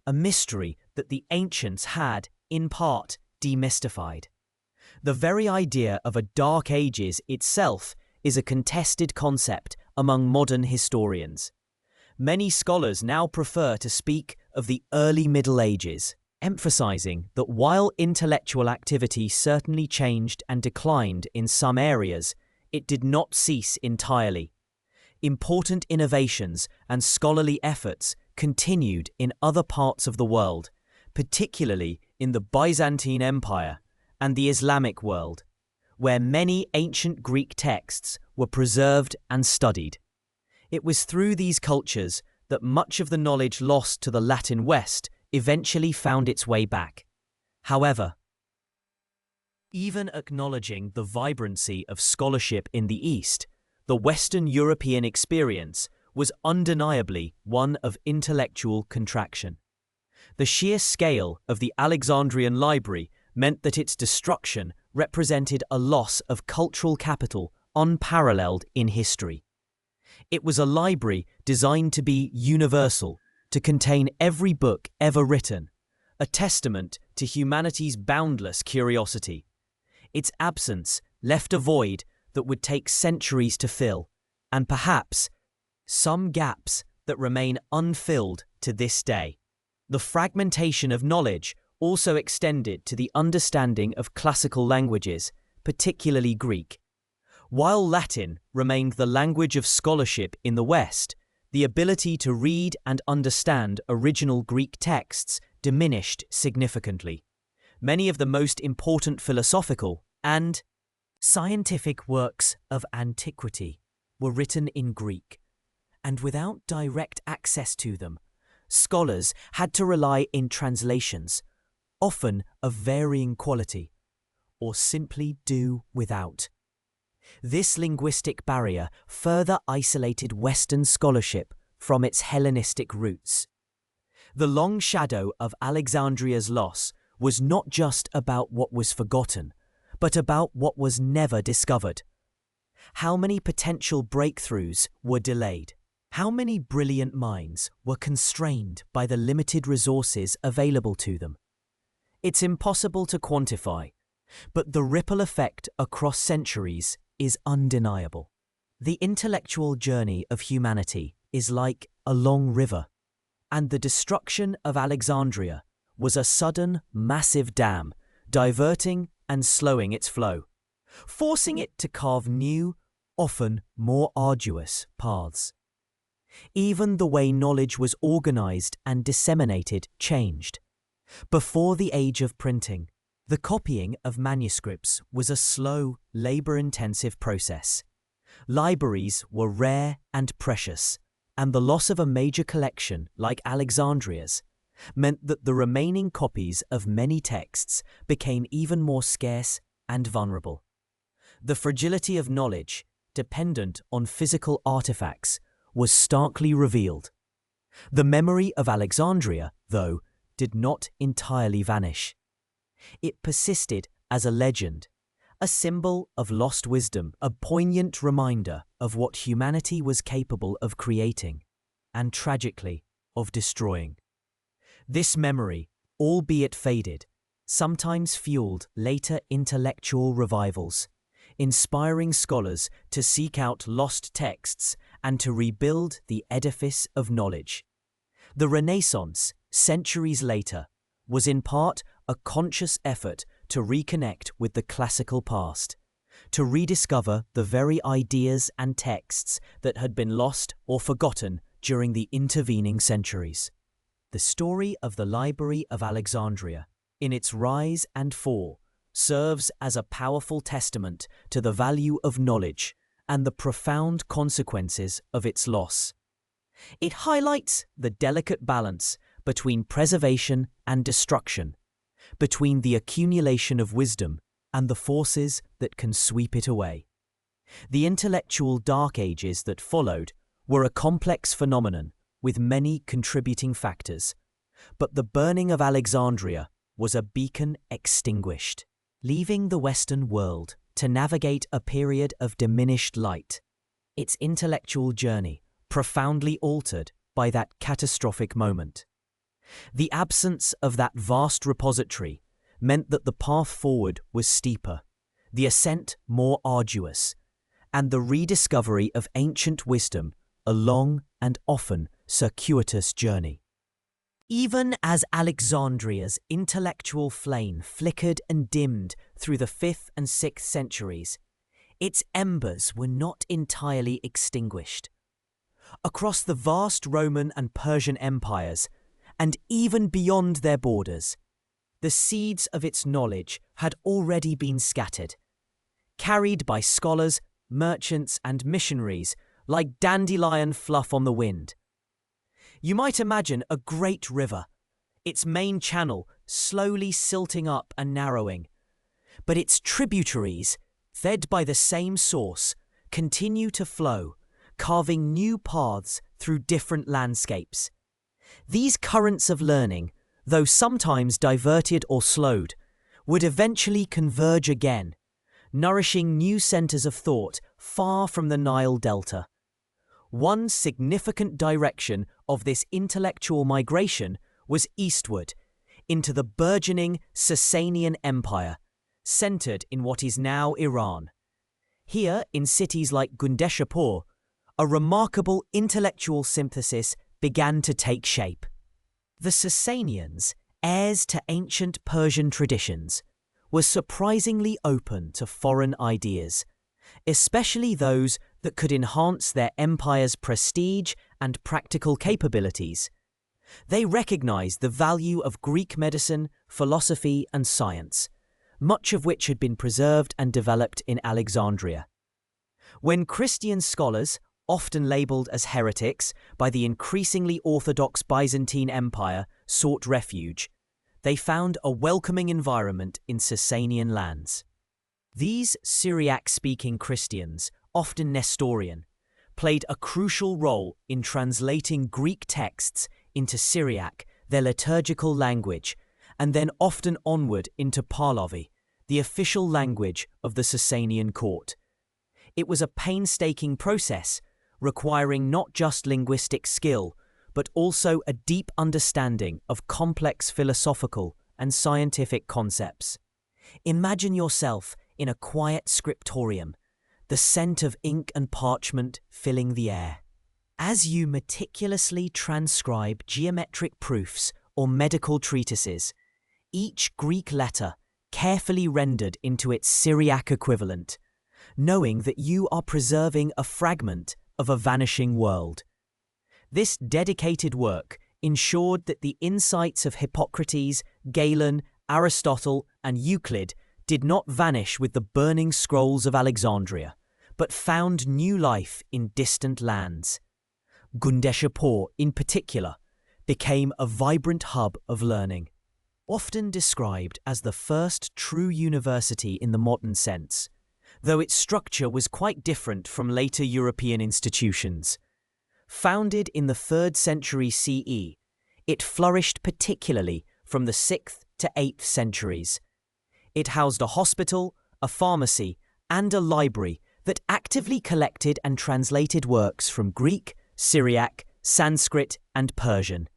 a mystery that the ancients had, in part, demystified. The very idea of a Dark Ages itself is a contested concept among modern historians. Many scholars now prefer to speak of the early Middle Ages, emphasizing that while intellectual activity certainly changed and declined in some areas, it did not cease entirely. Important innovations and scholarly efforts continued in other parts of the world, particularly in the Byzantine Empire and the Islamic world, where many ancient Greek texts were preserved and studied. It was through these cultures that much of the knowledge lost to the Latin West eventually found its way back. However, even acknowledging the vibrancy of scholarship in the East, the Western European experience was undeniably one of intellectual contraction. The sheer scale of the Alexandrian library meant that its destruction represented a loss of cultural capital unparalleled in history. It was a library designed to be universal, to contain every book ever written, a testament to humanity's boundless curiosity. Its absence left a void that would take centuries to fill, and perhaps some gaps that remain unfilled to this day. The fragmentation of knowledge also extended to the understanding of classical languages, particularly Greek. While Latin remained the language of scholarship in the West, the ability to read and understand original Greek texts diminished significantly. Many of the most important philosophical and scientific works of antiquity were written in Greek, and without direct access to them, scholars had to rely in translations, often of varying quality, or simply do without. This linguistic barrier further isolated Western scholarship from its Hellenistic roots. The long shadow of Alexandria's loss was not just about what was forgotten, but about what was never discovered. How many potential breakthroughs were delayed? How many brilliant minds were constrained by the limited resources available to them? It's impossible to quantify, but the ripple effect across centuries is undeniable. The intellectual journey of humanity is like a long river, and the destruction of Alexandria was a sudden, massive dam, diverting and slowing its flow, forcing it to carve new, often more arduous paths. Even the way knowledge was organized and disseminated changed. Before the age of printing, the copying of manuscripts was a slow, labor-intensive process. Libraries were rare and precious, and the loss of a major collection like Alexandria's meant that the remaining copies of many texts became even more scarce and vulnerable. The fragility of knowledge, dependent on physical artifacts, was starkly revealed. The memory of Alexandria, though, did not entirely vanish. It persisted as a legend, a symbol of lost wisdom, a poignant reminder of what humanity was capable of creating, and tragically, of destroying. This memory, albeit faded, sometimes fueled later intellectual revivals, inspiring scholars to seek out lost texts and to rebuild the edifice of knowledge. The Renaissance, centuries later, was in part a conscious effort to reconnect with the classical past, to rediscover the very ideas and texts that had been lost or forgotten during the intervening centuries. The story of the Library of Alexandria, in its rise and fall, serves as a powerful testament to the value of knowledge and the profound consequences of its loss. It highlights the delicate balance between preservation and destruction, between the accumulation of wisdom and the forces that can sweep it away. The intellectual dark ages that followed were a complex phenomenon with many contributing factors, but the burning of Alexandria was a beacon extinguished, leaving the Western world to navigate a period of diminished light, its intellectual journey profoundly altered by that catastrophic moment. The absence of that vast repository meant that the path forward was steeper, the ascent more arduous, and the rediscovery of ancient wisdom a long and often circuitous journey. Even as Alexandria's intellectual flame flickered and dimmed through the 5th and 6th centuries, its embers were not entirely extinguished. Across the vast Roman and Persian empires, and even beyond their borders, the seeds of its knowledge had already been scattered. carried by scholars, merchants, and missionaries like dandelion fluff on the wind. You might imagine a great river, its main channel slowly silting up and narrowing. But its tributaries, fed by the same source, continue to flow, carving new paths through different landscapes. These currents of learning, though sometimes diverted or slowed, would eventually converge again, nourishing new centers of thought far from the Nile Delta. One significant direction of this intellectual migration was eastward, into the burgeoning Sasanian Empire, centered in what is now Iran. Here, in cities like Gundeshapur, a remarkable intellectual synthesis began to take shape. The Sasanians, heirs to ancient Persian traditions, were surprisingly open to foreign ideas, especially those that could enhance their empire's prestige and practical capabilities. They recognized the value of Greek medicine, philosophy, and science, much of which had been preserved and developed in Alexandria. When Christian scholars, often labeled as heretics by the increasingly orthodox Byzantine Empire, sought refuge, they found a welcoming environment in Sasanian lands. These Syriac-speaking Christians, often Nestorian, played a crucial role in translating Greek texts into Syriac, their liturgical language, and then often onward into Pahlavi, the official language of the Sasanian court. It was a painstaking process, requiring not just linguistic skill, but also a deep understanding of complex philosophical and scientific concepts. Imagine yourself in a quiet scriptorium, the scent of ink and parchment filling the air. As you meticulously transcribe geometric proofs or medical treatises, each Greek letter carefully rendered into its Syriac equivalent, knowing that you are preserving a fragment of a vanishing world. This dedicated work ensured that the insights of Hippocrates, Galen, Aristotle, and Euclid did not vanish with the burning scrolls of Alexandria, but found new life in distant lands. Gundeshapur, in particular, became a vibrant hub of learning. Often described as the first true university in the modern sense, though its structure was quite different from later European institutions. Founded in the 3rd century CE, it flourished particularly from the 6th to 8th centuries. It housed a hospital, a pharmacy, and a library that actively collected and translated works from Greek, Syriac, Sanskrit, and Persian.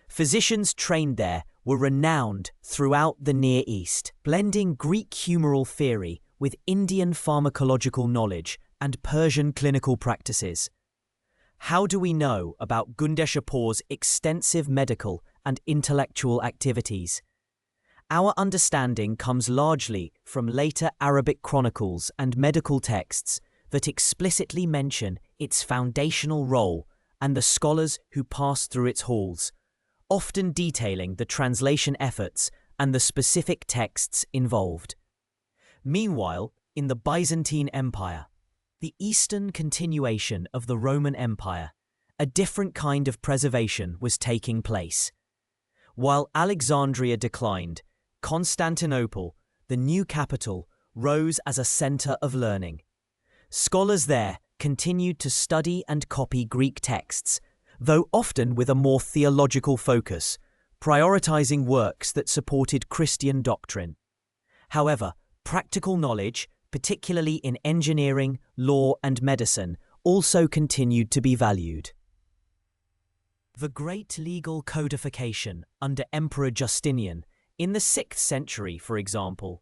Physicians trained there were renowned throughout the Near East, blending Greek humoral theory with Indian pharmacological knowledge and Persian clinical practices. How do we know about Gundeshapur's extensive medical and intellectual activities? Our understanding comes largely from later Arabic chronicles and medical texts that explicitly mention its foundational role and the scholars who passed through its halls, often detailing the translation efforts and the specific texts involved. Meanwhile, in the Byzantine Empire, the eastern continuation of the Roman Empire, a different kind of preservation was taking place. While Alexandria declined, Constantinople, the new capital, rose as a center of learning. Scholars there continued to study and copy Greek texts, though often with a more theological focus, prioritizing works that supported Christian doctrine. However, practical knowledge, particularly in engineering, law, and medicine, also continued to be valued. The great legal codification under Emperor Justinian, in the 6th century, for example,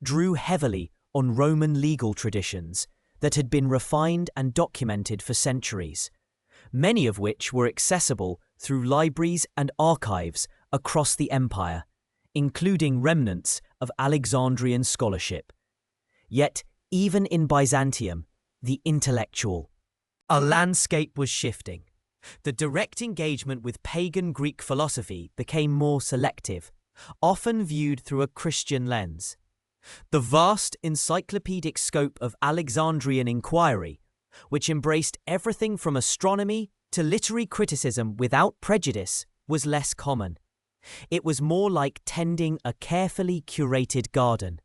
drew heavily on Roman legal traditions that had been refined and documented for centuries, many of which were accessible through libraries and archives across the empire, including remnants of Alexandrian scholarship. Yet, even in Byzantium, the intellectual, a landscape was shifting. The direct engagement with pagan Greek philosophy became more selective, often viewed through a Christian lens. The vast encyclopedic scope of Alexandrian inquiry, which embraced everything from astronomy to literary criticism without prejudice, was less common. It was more like tending a carefully curated garden,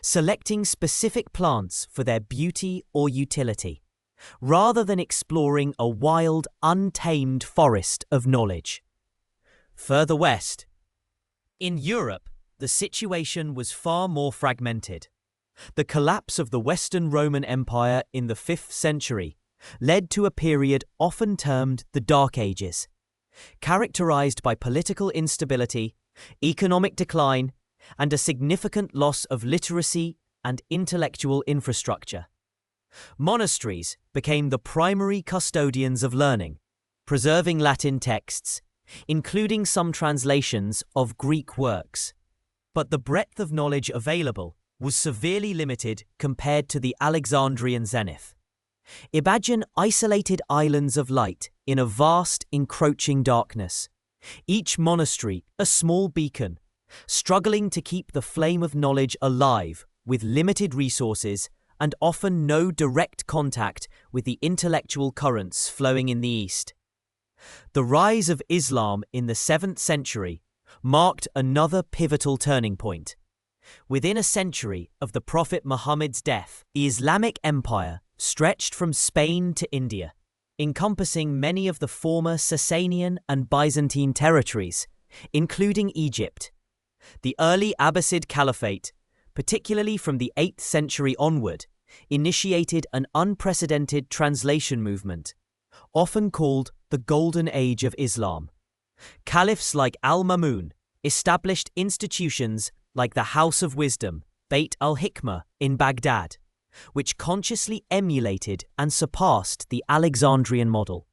selecting specific plants for their beauty or utility, rather than exploring a wild, untamed forest of knowledge. Further west, in Europe, the situation was far more fragmented. The collapse of the Western Roman Empire in the 5th century led to a period often termed the Dark Ages, characterized by political instability, economic decline, and a significant loss of literacy and intellectual infrastructure. Monasteries became the primary custodians of learning, preserving Latin texts, including some translations of Greek works. But the breadth of knowledge available was severely limited compared to the Alexandrian zenith. Imagine isolated islands of light in a vast, encroaching darkness, each monastery a small beacon, struggling to keep the flame of knowledge alive with limited resources and often no direct contact with the intellectual currents flowing in the east. The rise of Islam in the 7th century marked another pivotal turning point. Within a century of the Prophet Muhammad's death, the Islamic Empire stretched from Spain to India, encompassing many of the former Sasanian and Byzantine territories, including Egypt. The early Abbasid Caliphate, particularly from the 8th century onward, initiated an unprecedented translation movement, often called the Golden Age of Islam. Caliphs like Al-Mamun established institutions like the House of Wisdom, Beit al-Hikmah, in Baghdad, which consciously emulated and surpassed the Alexandrian model.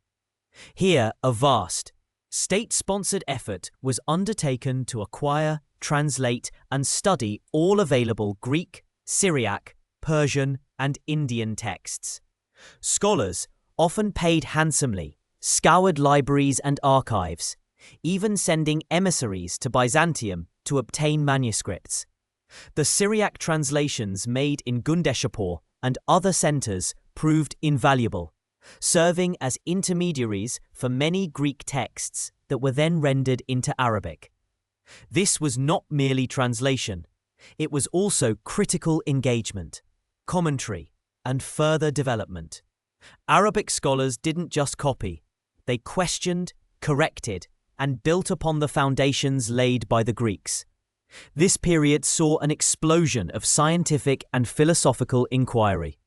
Here, a vast, state-sponsored effort was undertaken to acquire, translate, and study all available Greek, Syriac, Persian, and Indian texts. Scholars, often paid handsomely, scoured libraries and archives, even sending emissaries to Byzantium to obtain manuscripts. The Syriac translations made in Gundeshapur and other centers proved invaluable, serving as intermediaries for many Greek texts that were then rendered into Arabic. This was not merely translation, it was also critical engagement, commentary, and further development. Arabic scholars didn't just copy, they questioned, corrected, and built upon the foundations laid by the Greeks. This period saw an explosion of scientific and philosophical inquiry.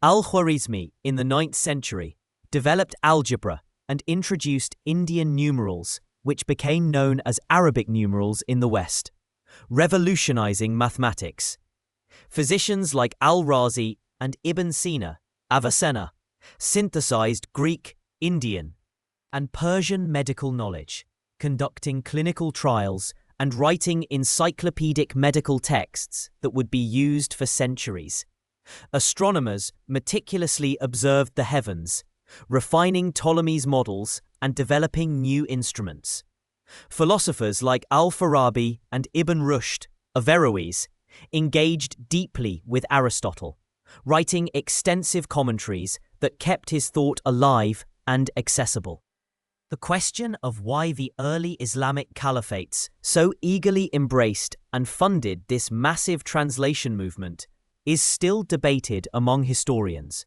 Al-Khwarizmi, in the 9th century, developed algebra and introduced Indian numerals, which became known as Arabic numerals in the West, revolutionizing mathematics. Physicians like Al-Razi and Ibn Sina, Avicenna, synthesized Greek, Indian, and Persian medical knowledge, conducting clinical trials and writing encyclopedic medical texts that would be used for centuries. Astronomers meticulously observed the heavens, refining Ptolemy's models and developing new instruments. Philosophers like Al-Farabi and Ibn Rushd, Averroes, engaged deeply with Aristotle, writing extensive commentaries that kept his thought alive and accessible. The question of why the early Islamic caliphates so eagerly embraced and funded this massive translation movement is still debated among historians.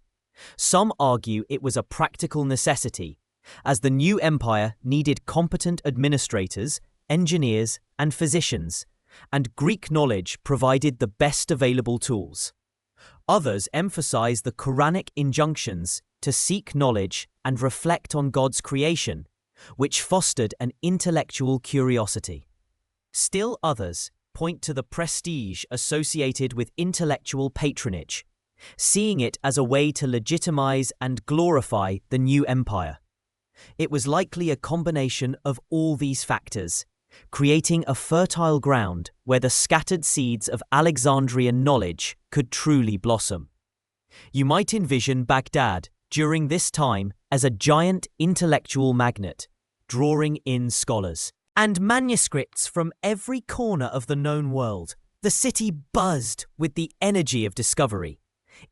Some argue it was a practical necessity, as the new empire needed competent administrators, engineers, and physicians, and Greek knowledge provided the best available tools. Others emphasize the Quranic injunctions to seek knowledge and reflect on God's creation, which fostered an intellectual curiosity. Still others point to the prestige associated with intellectual patronage, seeing it as a way to legitimize and glorify the new empire. It was likely a combination of all these factors, creating a fertile ground where the scattered seeds of Alexandrian knowledge could truly blossom. You might envision Baghdad during this time as a giant intellectual magnet, drawing in scholars and manuscripts from every corner of the known world, The city buzzed with the energy of discovery,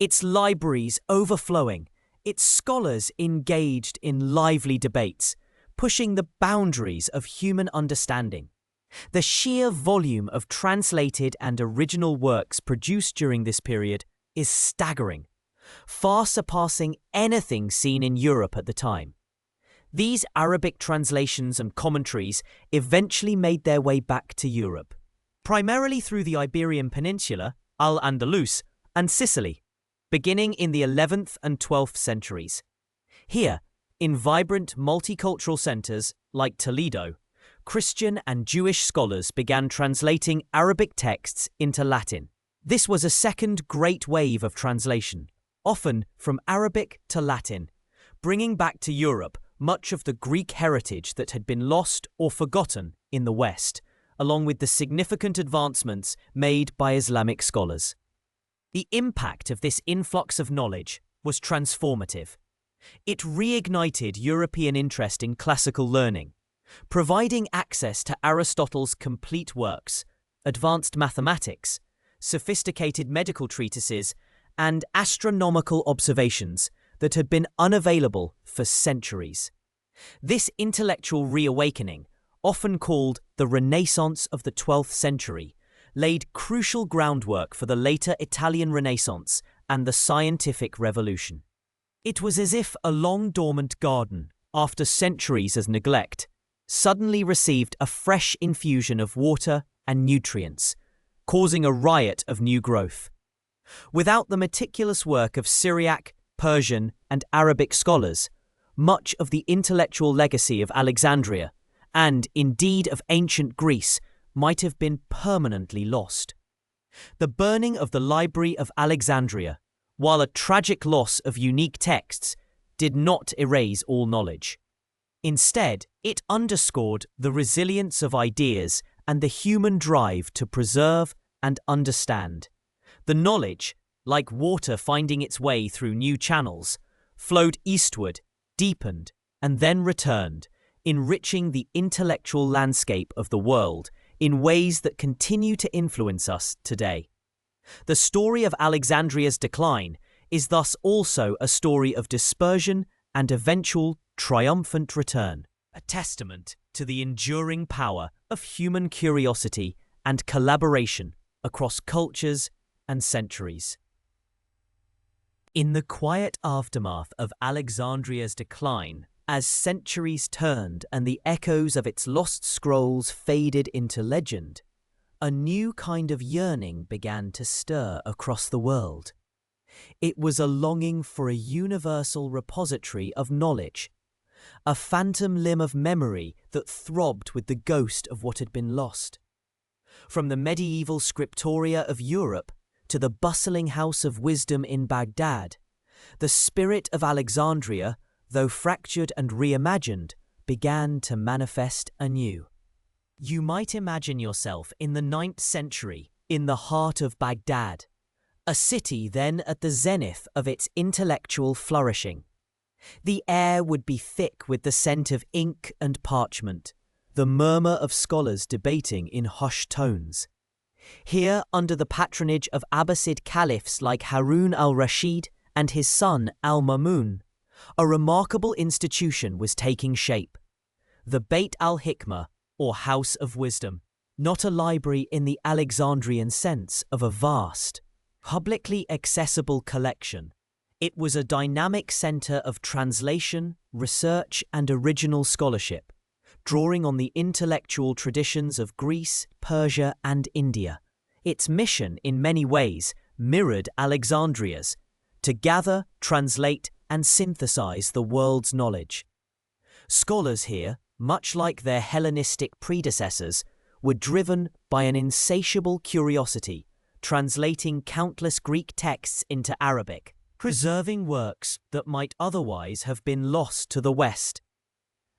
its libraries overflowing, its scholars engaged in lively debates, pushing the boundaries of human understanding. The sheer volume of translated and original works produced during this period is staggering, far surpassing anything seen in Europe at the time. These Arabic translations and commentaries eventually made their way back to Europe, primarily through the Iberian Peninsula, Al-Andalus, and Sicily, beginning in the 11th and 12th centuries. Here, in vibrant multicultural centers like Toledo, Christian and Jewish scholars began translating Arabic texts into Latin. This was a second great wave of translation, often from Arabic to Latin, bringing back to Europe much of the Greek heritage that had been lost or forgotten in the West, along with the significant advancements made by Islamic scholars. The impact of this influx of knowledge was transformative. It reignited European interest in classical learning, providing access to Aristotle's complete works, advanced mathematics, sophisticated medical treatises, and astronomical observations that had been unavailable for centuries. This intellectual reawakening, often called the Renaissance of the 12th century, laid crucial groundwork for the later Italian Renaissance and the scientific revolution. It was as if a long-dormant garden, after centuries of neglect, suddenly received a fresh infusion of water and nutrients, causing a riot of new growth. Without the meticulous work of Syriac, Persian, and Arabic scholars, much of the intellectual legacy of Alexandria, and indeed of ancient Greece, might have been permanently lost. The burning of the Library of Alexandria, while a tragic loss of unique texts, did not erase all knowledge. Instead, it underscored the resilience of ideas and the human drive to preserve and understand. The knowledge, like water finding its way through new channels, flowed eastward, deepened, and then returned, enriching the intellectual landscape of the world in ways that continue to influence us today. The story of Alexandria's decline is thus also a story of dispersion and eventual triumphant return, a testament to the enduring power of human curiosity and collaboration across cultures and centuries. In the quiet aftermath of Alexandria's decline, as centuries turned and the echoes of its lost scrolls faded into legend, a new kind of yearning began to stir across the world. It was a longing for a universal repository of knowledge, a phantom limb of memory that throbbed with the ghost of what had been lost. From the medieval scriptoria of Europe to the bustling house of wisdom in Baghdad, the spirit of Alexandria, though fractured and reimagined, began to manifest anew. You might imagine yourself in the 9th century, in the heart of Baghdad, a city then at the zenith of its intellectual flourishing. The air would be thick with the scent of ink and parchment, the murmur of scholars debating in hushed tones. Here, under the patronage of Abbasid caliphs like Harun al-Rashid and his son al-Mamun, a remarkable institution was taking shape. The Beit al-Hikmah, or House of Wisdom, not a library in the Alexandrian sense of a vast, publicly accessible collection. It was a dynamic center of translation, research, and original scholarship, drawing on the intellectual traditions of Greece, Persia, and India. Its mission, in many ways, mirrored Alexandria's, to gather, translate, and synthesize the world's knowledge. Scholars here, much like their Hellenistic predecessors, were driven by an insatiable curiosity, translating countless Greek texts into Arabic, preserving works that might otherwise have been lost to the West.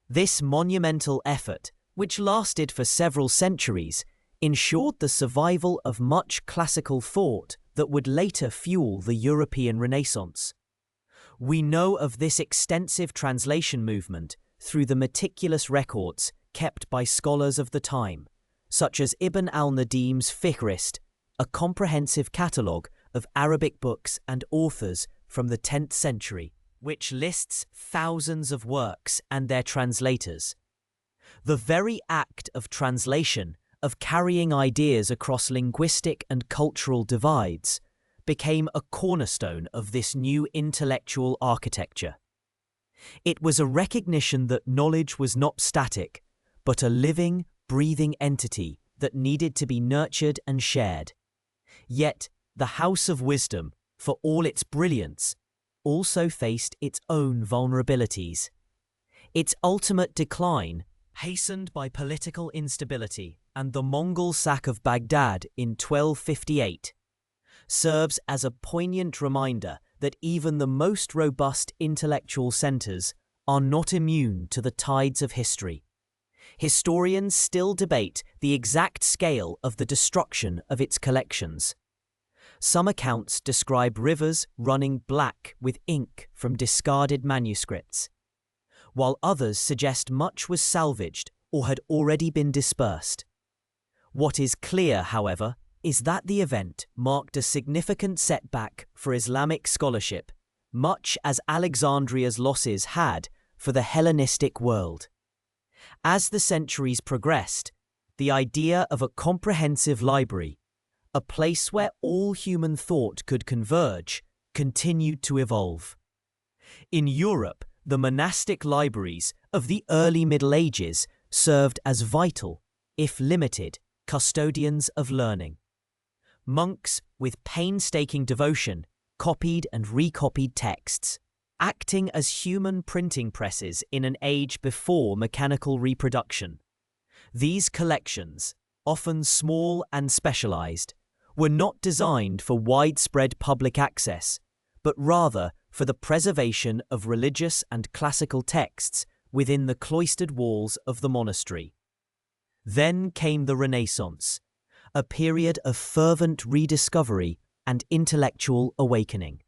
This monumental effort, which lasted for several centuries, ensured the survival of much classical thought that would later fuel the European Renaissance. We know of this extensive translation movement through the meticulous records kept by scholars of the time, such as Ibn al-Nadim's Fihrist, a comprehensive catalogue of Arabic books and authors from the 10th century, which lists thousands of works and their translators. The very act of translation, of carrying ideas across linguistic and cultural divides, became a cornerstone of this new intellectual architecture. It was a recognition that knowledge was not static, but a living, breathing entity that needed to be nurtured and shared. Yet, the House of Wisdom, for all its brilliance, also faced its own vulnerabilities. Its ultimate decline, hastened by political instability and the Mongol sack of Baghdad in 1258, serves as a poignant reminder that even the most robust intellectual centers are not immune to the tides of history. Historians still debate the exact scale of the destruction of its collections. Some accounts describe rivers running black with ink from discarded manuscripts, while others suggest much was salvaged or had already been dispersed. What is clear, however, is that the event marked a significant setback for Islamic scholarship, much as Alexandria's losses had for the Hellenistic world. As the centuries progressed, the idea of a comprehensive library, a place where all human thought could converge, continued to evolve. In Europe, the monastic libraries of the early Middle Ages served as vital, if limited, custodians of learning. Monks, with painstaking devotion, copied and recopied texts, acting as human printing presses in an age before mechanical reproduction. These collections, often small and specialized, were not designed for widespread public access, but rather for the preservation of religious and classical texts within the cloistered walls of the monastery. Then came the Renaissance, a period of fervent rediscovery and intellectual awakening.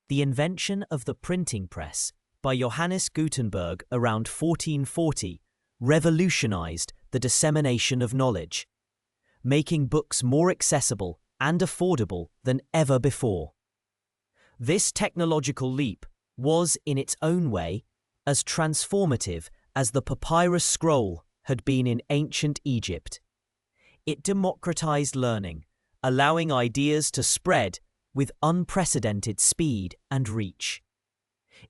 The invention of the printing press by Johannes Gutenberg around 1440 revolutionized the dissemination of knowledge, making books more accessible and affordable than ever before. This technological leap was, in its own way, as transformative as the papyrus scroll had been in ancient Egypt. It democratized learning, allowing ideas to spread with unprecedented speed and reach.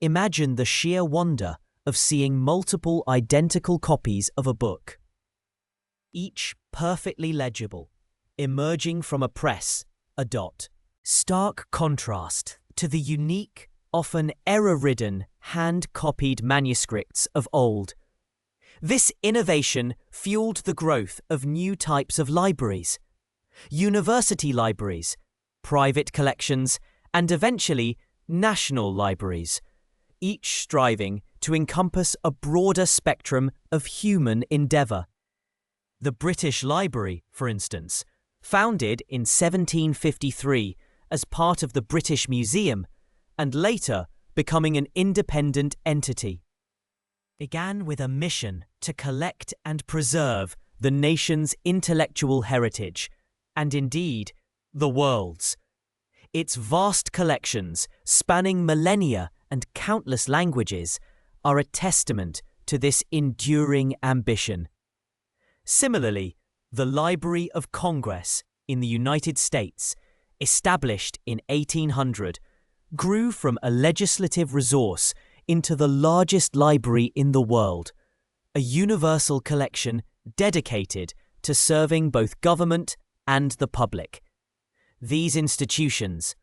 Imagine the sheer wonder of seeing multiple identical copies of a book, each perfectly legible, emerging from a press, a dot. Stark contrast to the unique, often error-ridden, hand-copied manuscripts of old. This innovation fueled the growth of new types of libraries, university libraries, private collections, and eventually national libraries, each striving to encompass a broader spectrum of human endeavour. The British Library, for instance, founded in 1753 as part of the British Museum and later becoming an independent entity, began with a mission to collect and preserve the nation's intellectual heritage, and indeed, the world's. Its vast collections, spanning millennia and countless languages, are a testament to this enduring ambition. Similarly, the Library of Congress in the United States, established in 1800, grew from a legislative resource into the largest library in the world, a universal collection dedicated to serving both government and the public. These institutions,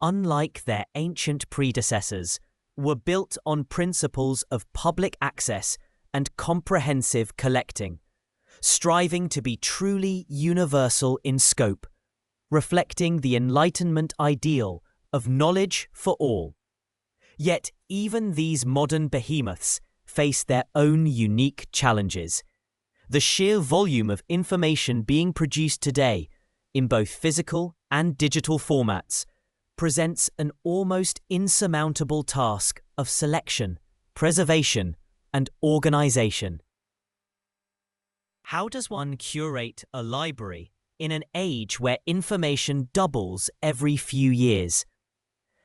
unlike their ancient predecessors, were built on principles of public access and comprehensive collecting, striving to be truly universal in scope, reflecting the Enlightenment ideal of knowledge for all. Yet even these modern behemoths face their own unique challenges. The sheer volume of information being produced today, in both physical and digital formats, presents an almost insurmountable task of selection, preservation, and organization. How does one curate a library in an age where information doubles every few years.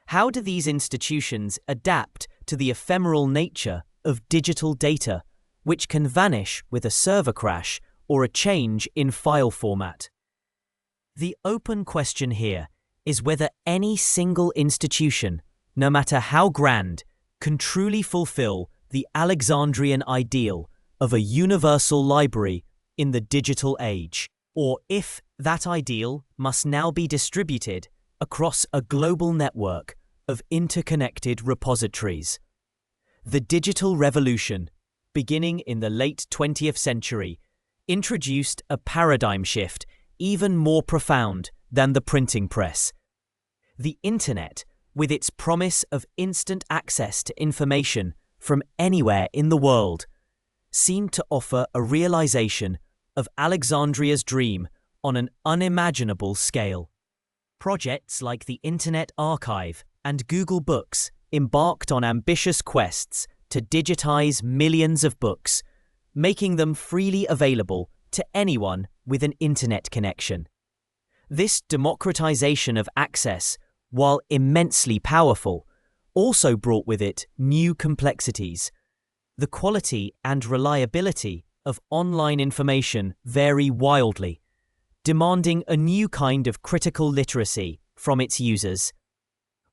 How do these institutions adapt to the ephemeral nature of digital data, which can vanish with a server crash or a change in file format? The open question here is whether any single institution, no matter how grand, can truly fulfill the Alexandrian ideal of a universal library in the digital age, or if that ideal must now be distributed across a global network of interconnected repositories. The digital revolution, beginning in the late 20th century, introduced a paradigm shift even more profound than the printing press. The Internet, with its promise of instant access to information from anywhere in the world, seemed to offer a realization of Alexandria's dream on an unimaginable scale. Projects like the Internet Archive and Google Books embarked on ambitious quests to digitize millions of books, making them freely available to anyone with an internet connection. This democratization of access, while immensely powerful, also brought with it new complexities. The quality and reliability of online information vary wildly, demanding a new kind of critical literacy from its users.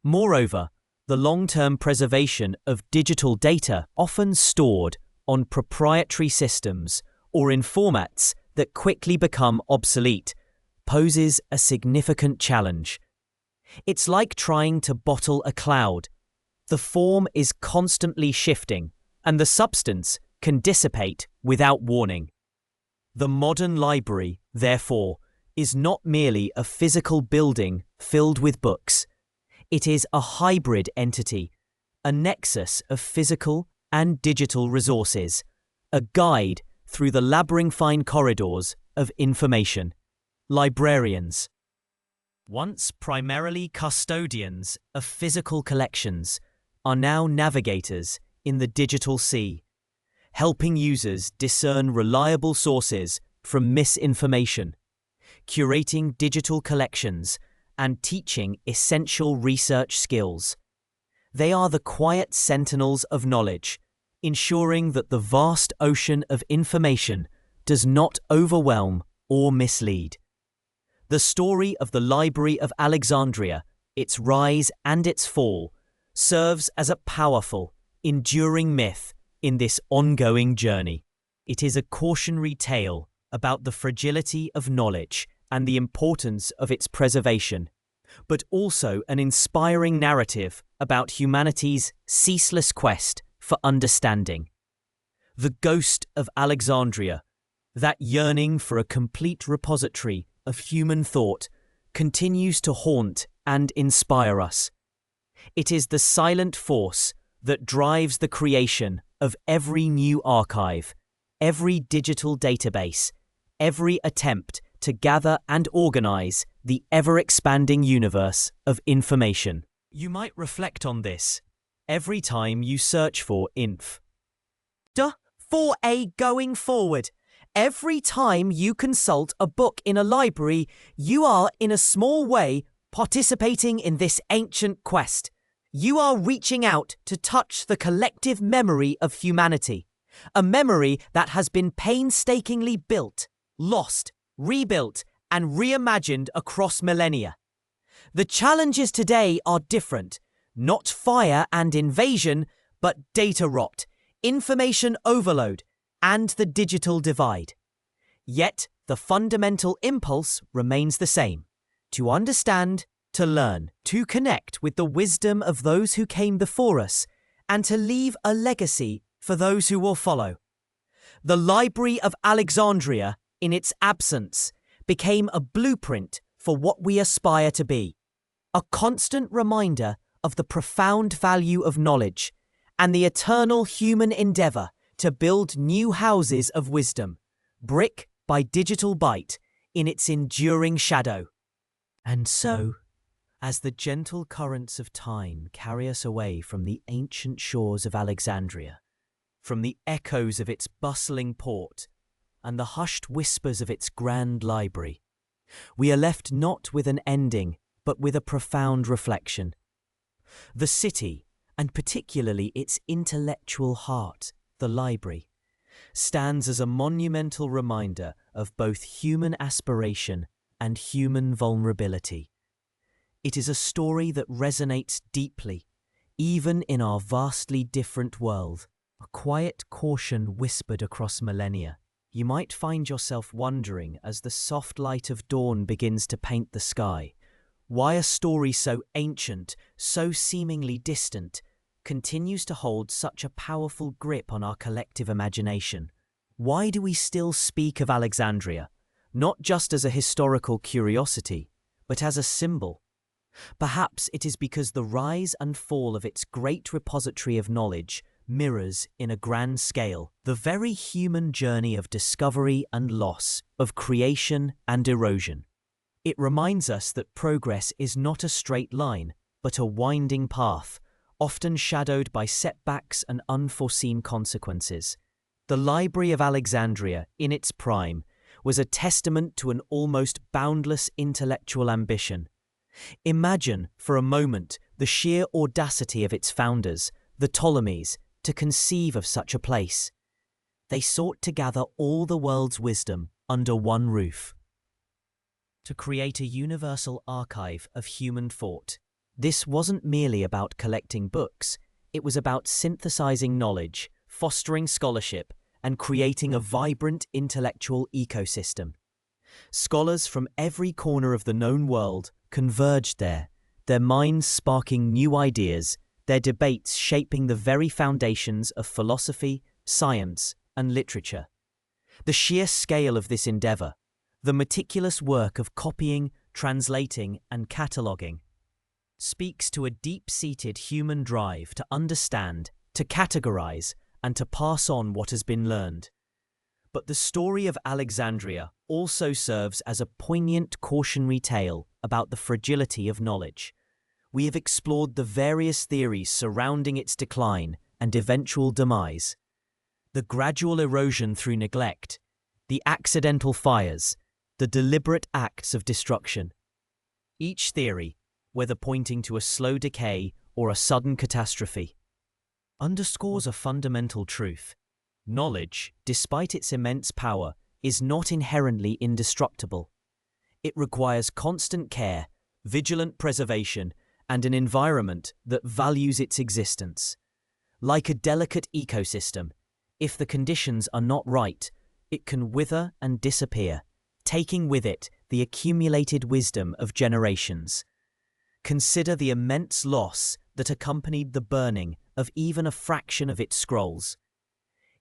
Moreover, the long-term preservation of digital data, often stored on proprietary systems or in formats that quickly become obsolete, poses a significant challenge. It's like trying to bottle a cloud. The form is constantly shifting, and the substance can dissipate without warning. The modern library, therefore, is not merely a physical building filled with books. It is a hybrid entity, a nexus of physical and digital resources, a guide through the labyrinthine corridors of information. Librarians, once primarily custodians of physical collections, are now navigators in the digital sea, helping users discern reliable sources from misinformation, curating digital collections, and teaching essential research skills. They are the quiet sentinels of knowledge, ensuring that the vast ocean of information does not overwhelm or mislead. The story of the Library of Alexandria, its rise and its fall, serves as a powerful, enduring myth in this ongoing journey. It is a cautionary tale about the fragility of knowledge and the importance of its preservation, but also an inspiring narrative about humanity's ceaseless quest for understanding. The ghost of Alexandria, that yearning for a complete repository of human thought, continues to haunt and inspire us. It is the silent force that drives the creation of every new archive, every digital database, every attempt to gather and organize the ever-expanding universe of information. You might reflect on this every time you search for inf. For a going forward. Every time you consult a book in a library, you are, in a small way, participating in this ancient quest. You are reaching out to touch the collective memory of humanity, a memory that has been painstakingly built, lost, rebuilt, and reimagined across millennia. The challenges today are different, not fire and invasion, but data rot, information overload, and the digital divide. Yet, the fundamental impulse remains the same: to understand, to learn, to connect with the wisdom of those who came before us, and to leave a legacy for those who will follow. The Library of Alexandria, in its absence, became a blueprint for what we aspire to be, a constant reminder of the profound value of knowledge and the eternal human endeavor to build new houses of wisdom, brick by digital bite, in its enduring shadow. And so, as the gentle currents of time carry us away from the ancient shores of Alexandria, from the echoes of its bustling port and the hushed whispers of its grand library, We are left not with an ending, but with a profound reflection. The city, and particularly its intellectual heart, the library, stands as a monumental reminder of both human aspiration and human vulnerability. It is a story that resonates deeply, even in our vastly different world. A quiet caution whispered across millennia. You might find yourself wondering as the soft light of dawn begins to paint the sky, why a story so ancient, so seemingly distant, continues to hold such a powerful grip on our collective imagination. Why do we still speak of Alexandria, not just as a historical curiosity, but as a symbol? Perhaps it is because the rise and fall of its great repository of knowledge mirrors, in a grand scale, the very human journey of discovery and loss, of creation and erosion. It reminds us that progress is not a straight line, but a winding path, often shadowed by setbacks and unforeseen consequences. The Library of Alexandria, in its prime, was a testament to an almost boundless intellectual ambition. Imagine, for a moment, the sheer audacity of its founders, the Ptolemies, to conceive of such a place. They sought to gather all the world's wisdom under one roof, to create a universal archive of human thought. This wasn't merely about collecting books, it was about synthesizing knowledge, fostering scholarship, and creating a vibrant intellectual ecosystem. Scholars from every corner of the known world converged there, their minds sparking new ideas, their debates shaping the very foundations of philosophy, science, and literature. The sheer scale of this endeavor, the meticulous work of copying, translating, and cataloging, speaks to a deep-seated human drive to understand, to categorize, and to pass on what has been learned. But the story of Alexandria also serves as a poignant cautionary tale about the fragility of knowledge. We have explored the various theories surrounding its decline and eventual demise, the gradual erosion through neglect, the accidental fires, the deliberate acts of destruction. Each theory, whether pointing to a slow decay or a sudden catastrophe, underscores a fundamental truth. Knowledge, despite its immense power, is not inherently indestructible. It requires constant care, vigilant preservation, and an environment that values its existence. Like a delicate ecosystem, if the conditions are not right, it can wither and disappear, taking with it the accumulated wisdom of generations. Consider the immense loss that accompanied the burning of even a fraction of its scrolls.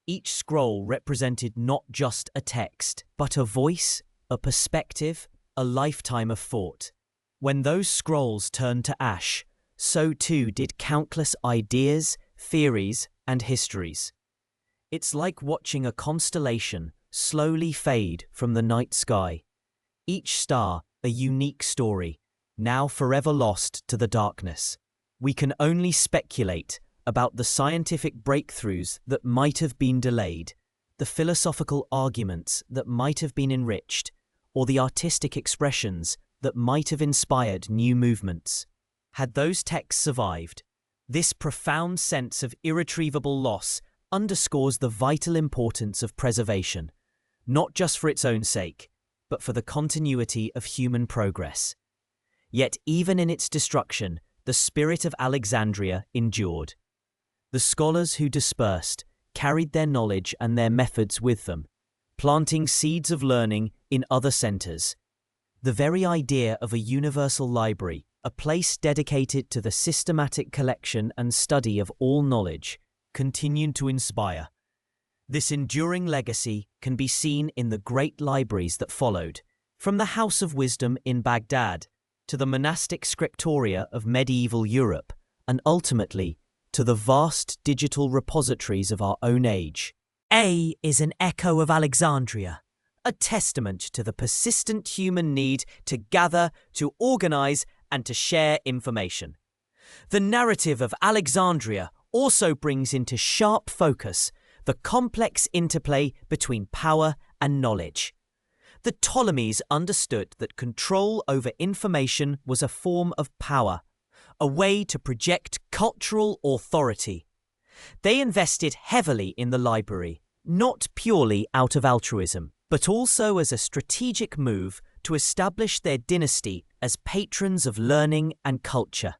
Each scroll represented not just a text, but a voice, a perspective, a lifetime of thought. When those scrolls turned to ash, so too did countless ideas, theories, and histories. It's like watching a constellation slowly fade from the night sky. Each star a unique story, now forever lost to the darkness. We can only speculate about the scientific breakthroughs that might have been delayed, the philosophical arguments that might have been enriched, or the artistic expressions that might have inspired new movements. Had those texts survived, this profound sense of irretrievable loss underscores the vital importance of preservation, not just for its own sake, but for the continuity of human progress. Yet even in its destruction, the spirit of Alexandria endured. The scholars who dispersed carried their knowledge and their methods with them, planting seeds of learning in other centers. The very idea of a universal library, a place dedicated to the systematic collection and study of all knowledge, continued to inspire. This enduring legacy can be seen in the great libraries that followed, from the House of Wisdom in Baghdad to the monastic scriptoria of medieval Europe, and ultimately to the vast digital repositories of our own age. A is an echo of Alexandria, a testament to the persistent human need to gather, to organize, and to share information. The narrative of Alexandria also brings into sharp focus the complex interplay between power and knowledge. The Ptolemies understood that control over information was a form of power, a way to project cultural authority. They invested heavily in the library, not purely out of altruism, but also as a strategic move to establish their dynasty as patrons of learning and culture.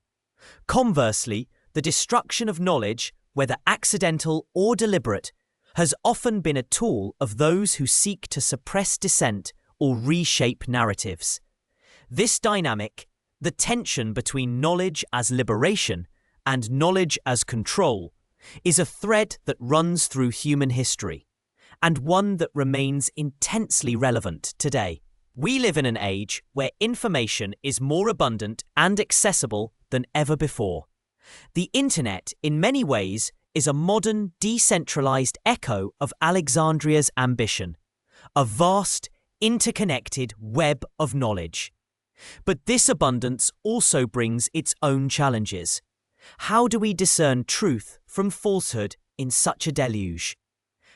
Conversely, the destruction of knowledge, whether accidental or deliberate, has often been a tool of those who seek to suppress dissent or reshape narratives. This dynamic, the tension between knowledge as liberation and knowledge as control, is a thread that runs through human history, and one that remains intensely relevant today. We live in an age where information is more abundant and accessible than ever before. The Internet, in many ways, is a modern, decentralized echo of Alexandria's ambition, a vast, interconnected web of knowledge. But this abundance also brings its own challenges. How do we discern truth from falsehood in such a deluge?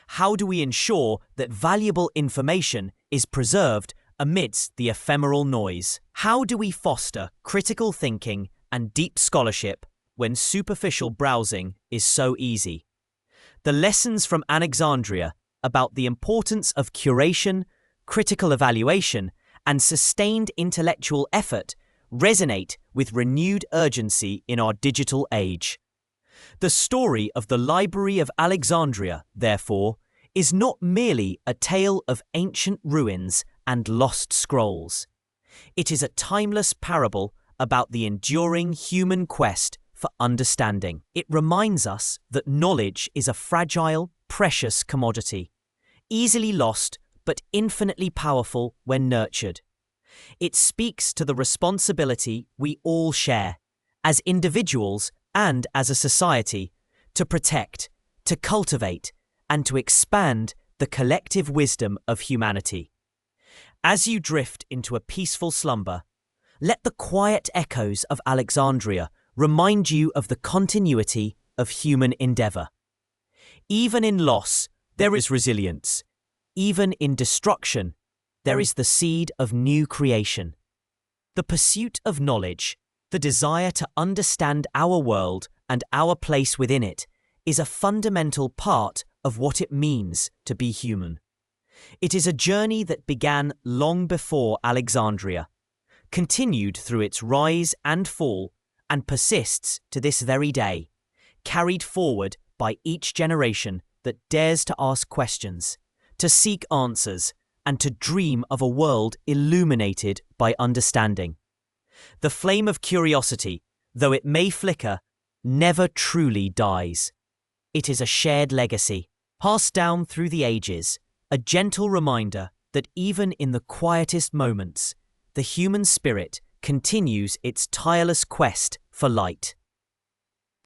How do we ensure that valuable information is preserved amidst the ephemeral noise? How do we foster critical thinking and deep scholarship when superficial browsing is so easy? The lessons from Alexandria about the importance of curation, critical evaluation, and sustained intellectual effort resonate with renewed urgency in our digital age. The story of the Library of Alexandria, therefore, is not merely a tale of ancient ruins and lost scrolls. It is a timeless parable about the enduring human quest for understanding. It reminds us that knowledge is a fragile, precious commodity, easily lost but infinitely powerful when nurtured. It speaks to the responsibility we all share, as individuals and as a society, to protect, to cultivate, and to expand the collective wisdom of humanity. As you drift into a peaceful slumber, let the quiet echoes of Alexandria remind you of the continuity of human endeavor. Even in loss, there is resilience. Even in destruction, there is the seed of new creation. The pursuit of knowledge, the desire to understand our world and our place within it, is a fundamental part of what it means to be human. It is a journey that began long before Alexandria, continued through its rise and fall, and persists to this very day, carried forward by each generation that dares to ask questions, to seek answers, and to dream of a world illuminated by understanding. The flame of curiosity, though it may flicker, never truly dies. It is a shared legacy, passed down through the ages, a gentle reminder that even in the quietest moments, the human spirit continues its tireless quest for light.